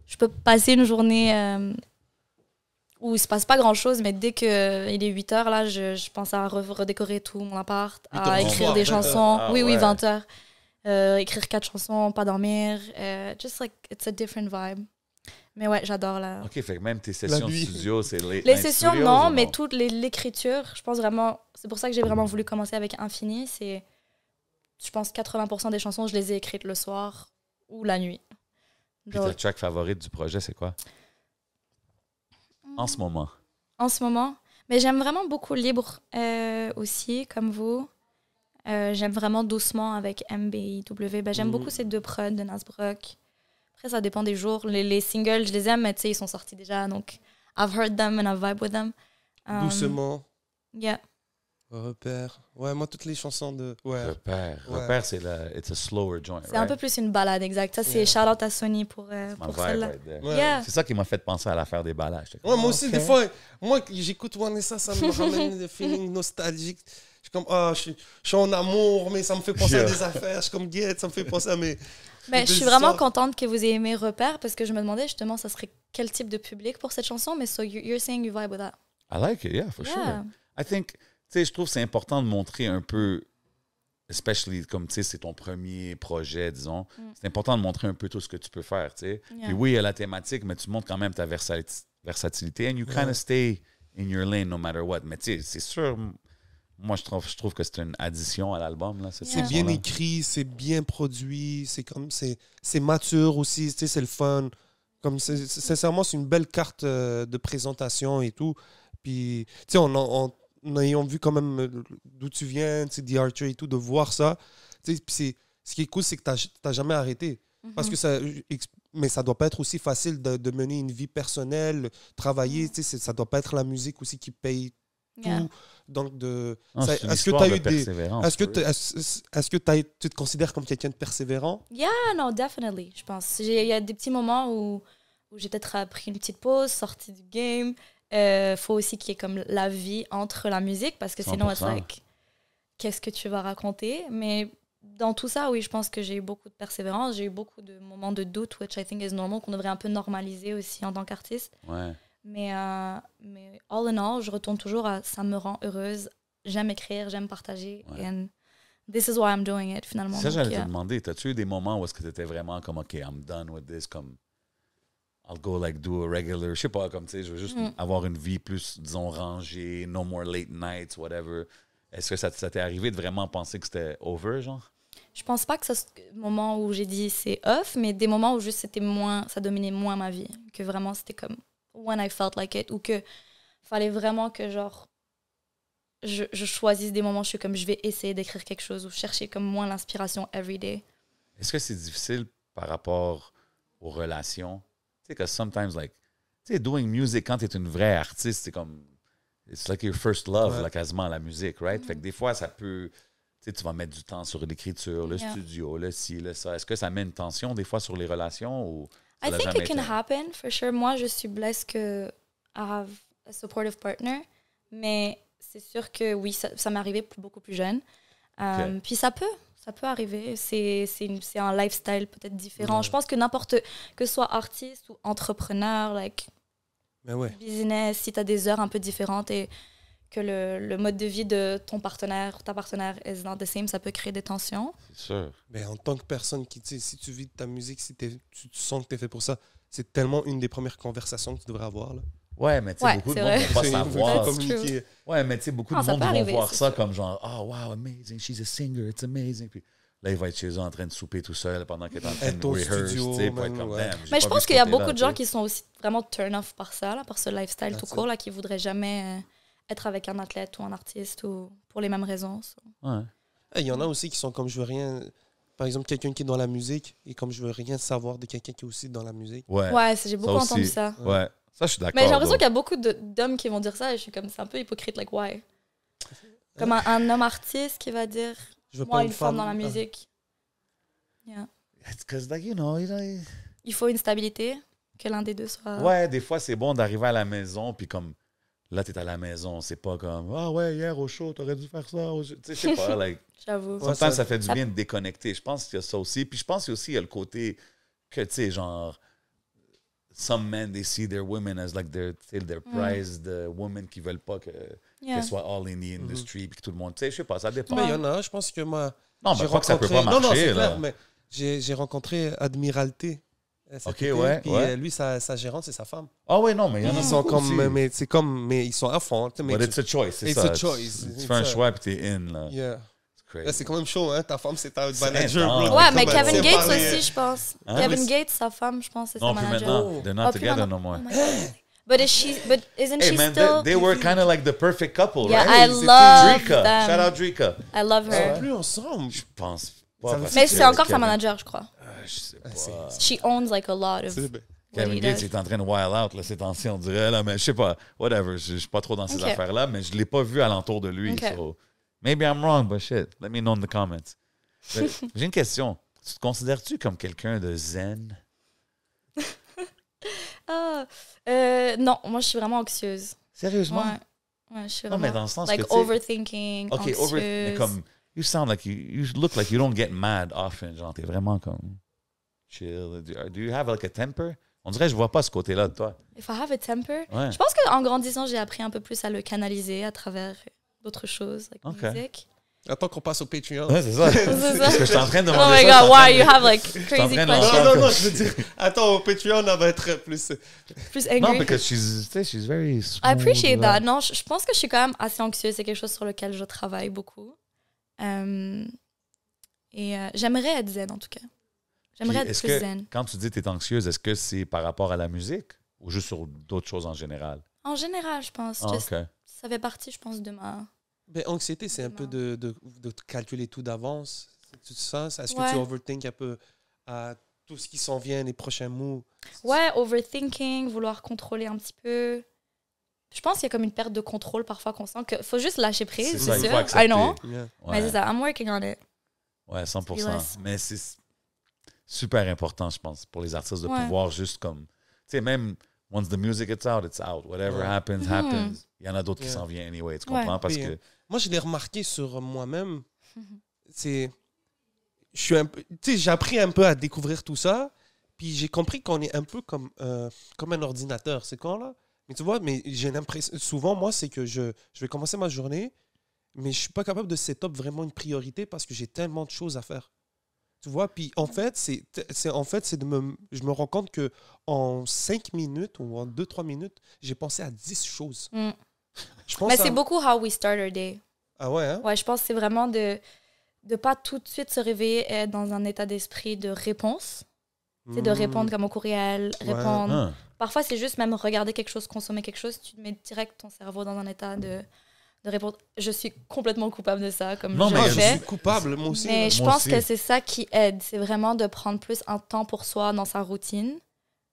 Je peux passer une journée où il se passe pas grand-chose, mais dès qu'il est 8 heures, là, je pense à redécorer tout mon appart, à écrire des chansons. Ah, oui, ouais. 20 heures. Écrire 4 chansons, pas dormir. Just like, it's a different vibe. Mais ouais, j'adore la... OK, fait que même tes sessions nuit. studio, c'est late Les night sessions, studios, non, ou mais toute l'écriture, je pense vraiment... C'est pour ça que j'ai vraiment voulu commencer avec Infini. C'est, je pense, 80% des chansons, je les ai écrites le soir ou la nuit. Puis ta track favorite du projet, c'est quoi? En ce moment. En ce moment. Mais j'aime vraiment beaucoup Libre aussi, comme vous. J'aime vraiment Doucement avec MBIW. J'aime beaucoup ces deux prods de Nasbrock. Après, ça dépend des jours. Les singles, je les aime, mais tu sais, ils sont sortis déjà. Donc, I've heard them and I've vibe with them. Doucement. Yeah. Repère. Ouais, moi, toutes les chansons de... Ouais. Repère. Ouais. Repère, c'est it's a slower joint, C'est un peu plus une balade, exact. Ça, c'est shout-out à Sony pour My vibe celle-là. right there. Ouais. Yeah. C'est ça qui m'a fait penser à l'affaire des balades. J'étais comme, Ouais, moi aussi, OK. des fois, moi, j'écoute Vanessa, ça me ramène des feelings nostalgiques. Je suis comme, je suis en amour, mais ça me fait penser à des affaires. Je suis comme, guette, ça me fait penser à mes... Mais des je suis vraiment histoires. contente que vous ayez aimé Repère parce que je me demandais justement, ça serait quel type de public pour cette chanson. Mais so you're saying you vibe with that. I like it, yeah, for Yeah. sure. I think, tu sais, je trouve que c'est important de montrer un peu, especially comme, tu sais, c'est ton premier projet, disons, c'est important de montrer un peu tout ce que tu peux faire, tu sais. Yeah. Puis oui, il y a la thématique, mais tu montres quand même ta versatilité and you kind of stay in your lane no matter what. Mais tu sais, c'est sûr, moi, je trouve que c'est une addition à l'album, là. Cette C'est bien chanson-là. écrit, c'est bien produit, c'est mature aussi, tu sais, c'est le fun. Comme sincèrement, c'est une belle carte de présentation et tout. Puis, tu sais, en ayant vu quand même d'où tu viens, tu sais, The Archer et tout, de voir ça, tu sais, puis ce qui est cool, c'est que t'as jamais arrêté. Parce que mais ça doit pas être aussi facile de mener une vie personnelle, travailler, tu sais, ça doit pas être la musique aussi qui paye tout. Yeah. Donc, Non, ça- c'est une est-ce que histoire tu as de eu des... persévérance, Est-ce que, for real. tu te considères comme quelqu'un de persévérant? Yeah, no, definitely, je pense. Il y a des petits moments où j'ai peut-être pris une petite pause, sorti du game. Faut aussi qu'il y ait comme la vie entre la musique parce que sinon, 100%. it's like, qu'est-ce que tu vas raconter? Mais dans tout ça, oui, je pense que j'ai eu beaucoup de persévérance. J'ai eu beaucoup de moments de doute, which I think is normal, qu'on devrait un peu normaliser aussi en tant qu'artiste. Ouais. Mais all in all, je retourne toujours à ça me rend heureuse. J'aime écrire, j'aime partager. Ouais. And this is why I'm doing it, finalement. Ça, Donc, j'allais yeah. te demander, t'as-tu eu des moments où est-ce que t'étais vraiment comme, OK, I'm done with this, comme, I'll go like do a regular, je sais pas, comme, tu sais, je veux juste avoir une vie plus, disons, rangée, no more late nights, whatever. Est-ce que ça t'est arrivé de vraiment penser que c'était over, genre? Je pense pas que ce soit le moment où j'ai dit c'est off, mais des moments où juste c'était moins, ça dominait moins ma vie. Que vraiment c'était comme when I felt like it. Ou que fallait vraiment que, genre, je choisisse des moments où je suis comme, je vais essayer d'écrire quelque chose ou chercher comme moins l'inspiration every day. Est-ce que c'est difficile par rapport aux relations? Tu sais, que sometimes, like, tu sais, doing music, quand tu es une vraie artiste, c'est comme, it's like your first love, là, quasiment, la musique, right? Fait que des fois, ça peut, tu sais, tu vas mettre du temps sur l'écriture, le studio, le ci, le ça. Est-ce que ça met une tension, des fois, sur les relations ou ça I l'a think jamais it can été? happen, for sure. Moi, je suis blessed que I have a supportive partner, mais c'est sûr que oui, ça m'est arrivé beaucoup plus jeune. Puis ça peut arriver. C'est un lifestyle peut-être différent. Je pense que n'importe, que ce soit artiste ou entrepreneur, like, Mais ouais. business, si tu as des heures un peu différentes et que le mode de vie de ton partenaire ou ta partenaire is not the same, ça peut créer des tensions. C'est sûr. Mais en tant que personne qui, tu sais, si tu vis de ta musique, si tu sens que tu es fait pour ça, c'est tellement une des premières conversations que tu devrais avoir. Là. Ouais, mais tu sais, Ouais, beaucoup de c'est monde vrai. vont pas C'est- savoir. faut communiquer. Ouais, mais tu sais, beaucoup de ça monde peut vont arriver, voir c'est ça sûr. comme genre, oh, wow, amazing, she's a singer, it's amazing. Puis là, il va être chez eux en train de souper tout seul pendant qu'il est en train Être de au rehearse, studio, tu sais, pour être même, comme ouais. damn. j'ai Mais pas je vu pense ce qu'il y a côté-là, beaucoup de tu sais. gens qui sont aussi vraiment turn off par ça, là, par ce lifestyle tout court, là, qui voudraient jamais être avec un athlète ou un artiste ou pour les mêmes raisons. So. Ouais. Il y en a aussi qui sont comme je veux rien. Par exemple, quelqu'un qui est dans la musique et comme je veux rien savoir de quelqu'un qui est aussi dans la musique. Ouais. Ouais, j'ai beaucoup aussi. entendu ça. Ouais. Ça, je suis d'accord. Mais j'ai l'impression donc. qu'il y a beaucoup d'hommes qui vont dire ça et je suis comme, c'est un peu hypocrite, like, why? Comme un homme artiste qui va dire, Je veux moi, pas une femme dans la Ah. musique. Yeah. It's 'cause, like, you know, Il faut une stabilité, que l'un des deux soit... Ouais, des fois, c'est bon d'arriver à la maison, puis comme, là, t'es à la maison, c'est pas comme, ah ouais, hier au show, t'aurais dû faire ça. Tu sais, je sais pas, like, J'avoue. Ouais, sometimes, ça fait du ça- bien de déconnecter. Je pense qu'il y a ça aussi. Puis je pense aussi qu'il y a le côté que, tu sais, genre, some men, they see their women as like their prized women qui veulent pas Yeah. qu'elles soient all in the industry, puis que tout le monde, tu sais, je sais pas, ça dépend. Mais il y en a, je pense que moi. Non, mais pas que ça peut pas Non, non, marcher, c'est là. clair, mais j'ai rencontré Admiralté. cet Ok, été, ouais, Puis ouais. lui, sa gérante, c'est sa femme. Ah oui, non, mais il y en a Ils sont beaucoup aussi. comme, mais c'est comme, mais ils sont à fond. tu sais, mais But it's a choice, c'est It's ça. a choice. Tu fais un It's a- choix, puis t'es in, là. Yeah. C'est crazy. Là, c'est quand même chaud, hein. Ta femme, c'est ta C'est manager. intense. bro. Ouais, Comme mais elle Kevin sait Gates parler. aussi, je pense. Hein? Kevin Mais Gates, sa femme, je pense, c'est sa Non, plus manager. maintenant. They're not Ah, plus together maintenant. no more. Oh my God. But isn't Hey she man, still... they were kind of like the perfect couple, Yeah, right? I C'était love Drika. them. Shout out Drika. I love Ils sont her. plus ensemble. Je pense Ça pas. me parce Mais que c'est encore sa Kevin- manager, je crois. Je sais pas. c'est- She owns like a lot of C'est bien. what Kevin he Gates does. est en train de wild out là, ces temps-ci, on dirait. Là, mais je sais pas. Whatever. Je suis pas trop dans ces Ok. affaires-là, mais je l'ai pas vu alentour de lui. Ok. So, maybe I'm wrong, but shit. Let me know in the comments. Mais j'ai une question. Tu te considères-tu comme quelqu'un de zen? Ah, non, moi je suis vraiment anxieuse. Sérieusement? Ouais, je suis Non, vraiment... mais dans le sens like que, tu sais- overthinking, OK, mais anxieuse. comme, you sound like you look like you don't get mad often. Genre, t'es vraiment comme chill. Do you have like a temper? On dirait que je vois pas ce côté-là de toi. If I have a temper... Ouais. Je pense qu'en grandissant, j'ai appris un peu plus à le canaliser à travers d'autres choses, like Ok. musique. Attends qu'on passe au Patreon. Ouais, c'est ça. C'est ça. Parce que je suis en train de Oh demander my ça. god, why you have like en crazy train de questions? Non, non, non, je veux dire. Attends, au Patreon, on va être plus. Plus Non, angry. because she's very smooth. I appreciate là. that. Non, je pense que je suis quand même assez anxieuse. C'est quelque chose sur lequel je travaille beaucoup. J'aimerais être zen, en tout cas. J'aimerais Puis, être est-ce plus que, zen. quand tu dis que tu es anxieuse, est-ce que c'est par rapport à la musique ou juste sur d'autres choses en général? En général, je pense. Ah, Just- OK. Ça fait partie, je pense, de ma... Mais anxiété, c'est un peu de calculer tout d'avance. C'est tout ça. Est-ce que Ouais. tu overthink un peu à tout ce qui s'en vient, les prochains mots? Ouais, overthinking, vouloir contrôler un petit peu. Je pense qu'il y a comme une perte de contrôle parfois qu'on sent qu'il faut juste lâcher prise, C'est c'est ça, il sûr. faut accepter. I know. Yeah. Mais c'est ça, I'm working on it. Ouais, 100%. Yes. Mais c'est super important, je pense, pour les artistes de Ouais. pouvoir juste comme... Tu sais, même once the music is out, it's out. Whatever Ouais. happens, happens. Il y en a d'autres qui Yeah. s'en viennent anyway, tu Ouais. comprends? Parce Puis, que... Moi, je l'ai remarqué sur moi-même. C'est. Je suis un peu. Tu sais, j'ai appris un peu à découvrir tout ça. Puis j'ai compris qu'on est un peu comme un ordinateur. C'est quand là? Mais tu vois, mais j'ai l'impression. Souvent, moi, c'est que je vais commencer ma journée, mais je suis pas capable de set up vraiment une priorité parce que j'ai tellement de choses à faire. Tu vois, puis en fait, je me rends compte que en 5 minutes ou en 2-3 minutes, j'ai pensé à 10 choses. Mm. Je pense Mais à- c'est beaucoup how we start our day. Ah ouais, hein? Ouais, je pense que c'est vraiment de pas tout de suite se réveiller et être dans un état d'esprit de réponse. Tu sais, de répondre comme au courriel, répondre. Ah. Parfois, c'est juste même regarder quelque chose, consommer quelque chose, tu mets direct ton cerveau dans un état de répondre. Je suis complètement coupable de ça, comme Non, je mais le Je fais. suis coupable, moi aussi. Mais là. je Moi pense aussi. que c'est ça qui aide. C'est vraiment de prendre plus un temps pour soi dans sa routine,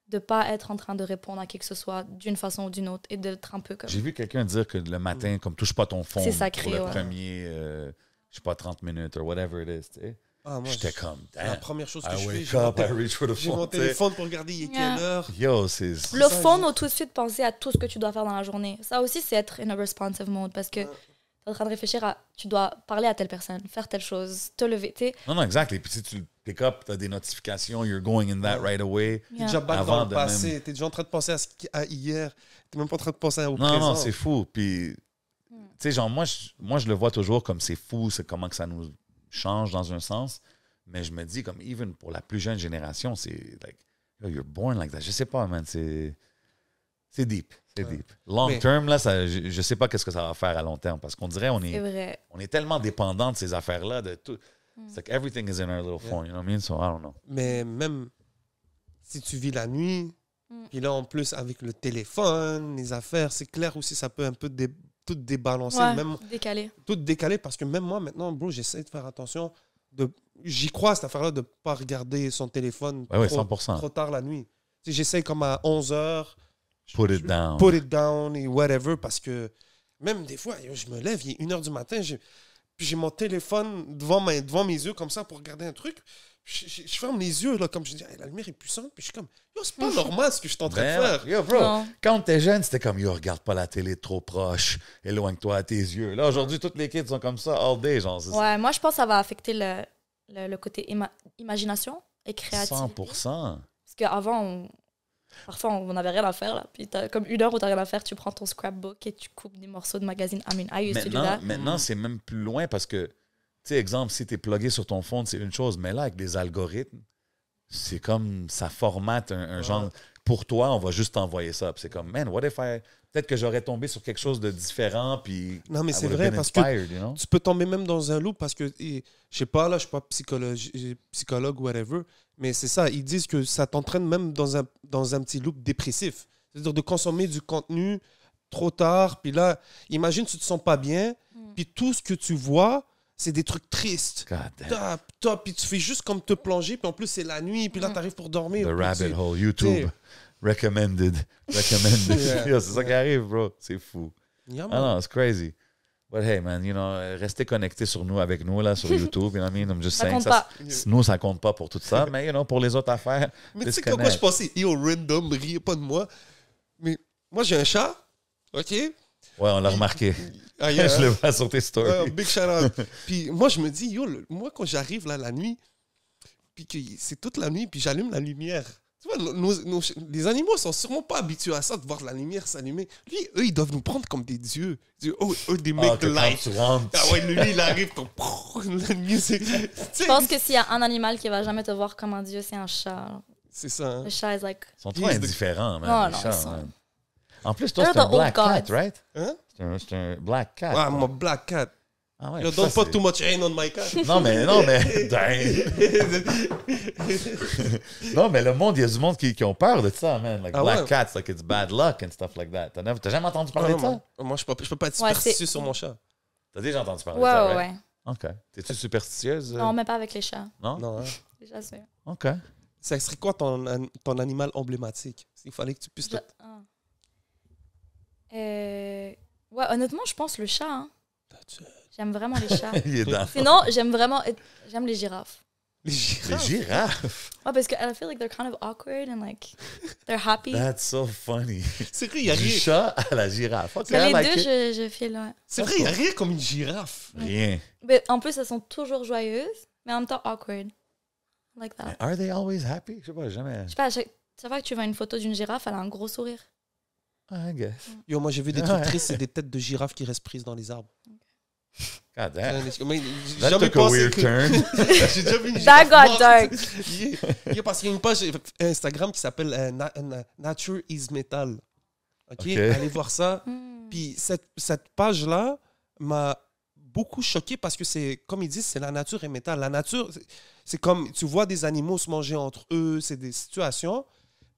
de pas être en train de répondre à qui que ce soit d'une façon ou d'une autre et d'être un peu comme... J'ai vu quelqu'un dire que le matin, comme touche pas ton phone C'est sacré, pour le ouais. premier, je sais pas, 30 minutes ou whatever it is, tu sais. Ah, moi, J'étais comme, la damn, première chose que I je fais, wake up, I reach for the j'ai mon phone, tu sais. téléphone pour regarder il est Yeah. quelle heure. Yo, c'est... Le phone ou tout de suite penser à tout ce que tu dois faire dans la journée. Ça aussi, c'est être in a responsive mode parce que tu es en train de réfléchir à... Tu dois parler à telle personne, faire telle chose, te lever. Non, non, exact. Et puis si tu le pick up, tu as des notifications, you're going in that right away. T'es déjà back Avant dans le de passé. T'es déjà en train de penser à hier. T'es même pas en train de penser au Non, présent. non, c'est fou. Puis, tu sais, genre, moi, je le vois toujours comme c'est fou, c'est comment que ça nous change dans un sens. Mais je me dis, comme, even pour la plus jeune génération, c'est like, yo, you're born like that. Je sais pas, man, c'est deep. C'est deep. Long Mais- term, là, je sais pas qu'est-ce que ça va faire à long terme parce qu'on dirait C'est vrai. on est tellement dépendant de ces affaires-là, de tout. It's like everything is in our little phone, you know what I mean? So, I don't know. Mais même si tu vis la nuit, puis là, en plus, avec le téléphone, les affaires, c'est clair aussi, ça peut un peu tout débalancer, Ouais, même décalé. tout décaler, parce que même moi, maintenant, bro, j'essaie de faire attention. J'y crois, cette affaire-là, de ne pas regarder son téléphone Ouais, trop, 100%. trop tard la nuit. Tu sais, j'essaie comme à 11h, Put it down. put it down et whatever, parce que même des fois, yo, je me lève, il est 1h du matin, puis j'ai mon téléphone devant mes yeux comme ça pour regarder un truc. Je ferme les yeux, là, comme je dis, hey, la lumière est puissante, puis je suis comme, yo, c'est pas normal ce que je suis en train de faire. Yo, bro, Non. quand t'es jeune, c'était comme, yo, regarde pas la télé trop proche, éloigne-toi à tes yeux. Là, aujourd'hui, toutes les kids sont comme ça all day, genre. c'est Ouais, moi, je pense que ça va affecter le côté imagination et créativité. 100%. Parce qu'avant, parfois, on n'avait rien à faire. Là. Puis, t'as comme 1 heure où tu n'as rien à faire, tu prends ton scrapbook et tu coupes des morceaux de magazine. I mean, I used to do that. Maintenant, c'est même plus loin parce que, tu sais, exemple, si t'es plugué sur ton phone, c'est une chose, mais là, avec des algorithmes, c'est comme, ça formate un genre, pour toi, on va juste t'envoyer ça. Puis c'est comme, man, what if peut-être que j'aurais tombé sur quelque chose de différent, puis Non, mais I c'est would've vrai, been parce que inspired, you know? tu peux tomber même dans un loop parce que, je sais pas, là, je suis pas psychologue ou whatever, mais c'est ça, ils disent que ça t'entraîne même dans un petit loop dépressif. C'est-à-dire de consommer du contenu trop tard, puis là, imagine, tu te sens pas bien, puis tout ce que tu vois, c'est des trucs tristes. God damn. Top, puis tu fais juste comme te plonger, puis en plus, c'est la nuit, puis là, t'arrives pour dormir. The puis rabbit tu- hole, YouTube. t'sais. Recommended. Yeah. Yo, c'est ça qui arrive, bro. C'est fou. Yeah, Ah man. non, it's crazy. But hey, man, you know, restez connectés avec nous, là, sur YouTube. You know what I mean? I'm just Ça saying. compte pas. Nous, ça compte pas pour tout ça, mais, you know, pour les autres affaires, Mais tu sais quoi, je pensais, yo, random, riez pas de moi. Mais moi, j'ai un chat, OK? Ouais, on l'a remarqué. Ah, yeah. Je le vois sur tes stories. Ouais, big shout out. Puis moi, je me dis, yo, moi, quand j'arrive là la nuit, puis que c'est toute la nuit, puis j'allume la lumière. Tu vois, les animaux sont sûrement pas habitués à ça, de voir la lumière s'allumer. Lui, eux, ils doivent nous prendre comme des dieux. Eux, des mecs que quand light. tu rentres, Ah ouais, lui, il arrive, comme, la musique. Je pense que s'il y a un animal qui va jamais te voir comme un dieu, c'est un chat. C'est ça. Hein. Le chat is like... ils sont trop He's the- indifférents, man. Non, les non, chats, ils sont- man. En plus, toi, They're c'est un the old black cat, gods. right? Hein? C'est un black cat. Ouais, mon black cat. Ah ouais, Yo, ça, don't put c'est- too much rain on my cat. Non, mais, dang. Non, mais le monde, il y a du monde qui ont peur de ça, man. Like Ah black ouais? cats, like it's bad luck and stuff like that. T'as jamais entendu parler de ça? Moi, je peux pas être Ouais, superstitieux c'est- sur mon chat. T'as déjà entendu parler Ouais, de ça, ouais, right? ouais. OK. T'es-tu superstitieuse? Non, mais pas avec les chats. Non? Non, hein. Déjà, c'est... OK. Ça serait quoi ton animal emblématique? Il fallait que tu puisses... Ah. Ouais, honnêtement, je pense le chat. Hein. J'aime vraiment les chats. Il est dans. Sinon, j'aime les girafes. Les Les girafes. girafes. Ouais, parce que I feel like they're kind of awkward and like they're happy. That's so funny. C'est vrai, il y a Du rien. chat à la girafe. OK, Mais I les like deux, it. je file, ouais. C'est vrai, il y a rien comme une girafe. Rien. Mais en plus, elles sont toujours joyeuses, mais en même temps awkward. Like that. Are they always happy? Je sais pas, jamais. Je sais pas, ça va que tu vois une photo d'une girafe, elle a un gros sourire. I guess. Yo, moi, j'ai vu des trucs tristes, c'est des têtes de girafes qui restent prises dans les arbres. God damn. Mais j'ai That jamais took a pensé weird que... turn. J'ai déjà vu une That girafe got morte. dark. Parce qu'il y a une page Instagram qui s'appelle Nature is Metal. OK? Ok. Allez voir ça. Hmm. Puis cette page-là m'a beaucoup choqué parce que c'est, comme ils disent, c'est la nature et métal. La nature, c'est comme, tu vois des animaux se manger entre eux, c'est des situations.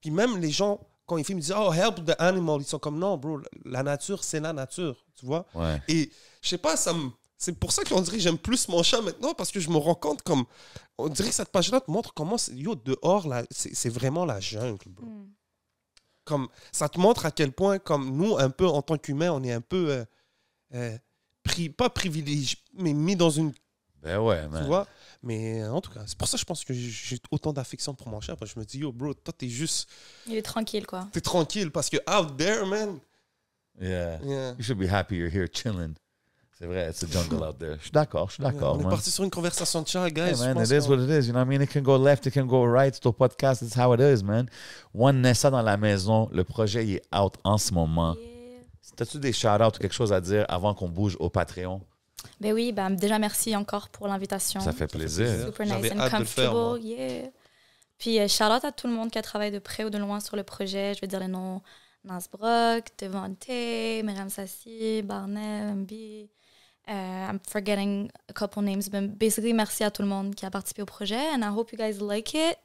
Puis même les gens, quand ils filment, ils disent « Oh, help the animal », ils sont comme « Non, bro, la nature, c'est la nature », tu vois. Ouais. Et je sais pas, c'est pour ça qu'on dirait que j'aime plus mon chat maintenant, parce que je me rends compte comme... On dirait que cette page-là te montre comment, yo, dehors, là, c'est vraiment la jungle, bro. Comme, ça te montre à quel point, comme nous, un peu, en tant qu'humains, on est un peu... pas privilégié, mais mis dans une... Ben ouais, Tu man. vois? Mais en tout cas, c'est pour ça que je pense que j'ai autant d'affection pour mon chat, parce que je me dis, yo, bro, toi, t'es juste... Il est tranquille, quoi. T'es tranquille, parce que out there, man... Yeah. Yeah. You should be happy you're here chilling. C'est vrai, it's a jungle out there. Je suis d'accord, On est man. parti sur une conversation de chat, guys. Hey, Je man, pense it is what it is. You know what I mean? It can go left, it can go right. C'est au podcast. It's how it is, man. One Nessa dans la maison. Le projet, il est out en ce moment. Yeah. T'as-tu des shout-outs ou quelque chose à dire avant qu'on bouge au Patreon? Ben oui, ben déjà merci encore pour l'invitation. Ça fait plaisir. Super nice J'avais and hâte de le faire, moi. comfortable. Yeah. Puis shout-out à tout le monde qui a travaillé de près ou de loin sur le projet. Je veux dire les noms Nasbrock, Devante, Myriam Sassi, Barnet, MB. I'm forgetting a couple names, but basically merci à tout le monde qui a participé au projet. And I hope you guys like it.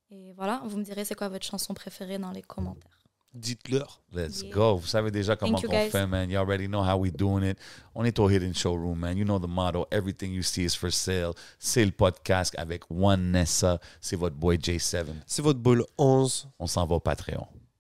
Et voilà, vous me direz c'est quoi votre chanson préférée dans les commentaires. Dites-leur. Let's Yeah. go. Vous savez déjà comment Thank you, qu'on guys. fait, man. You already know how we doing it. On est au Hidden Showroom, man. You know the motto. Everything you see is for sale. C'est le podcast avec One Nessa. C'est votre boy J7. C'est votre boy le 11. On s'en va au Patreon.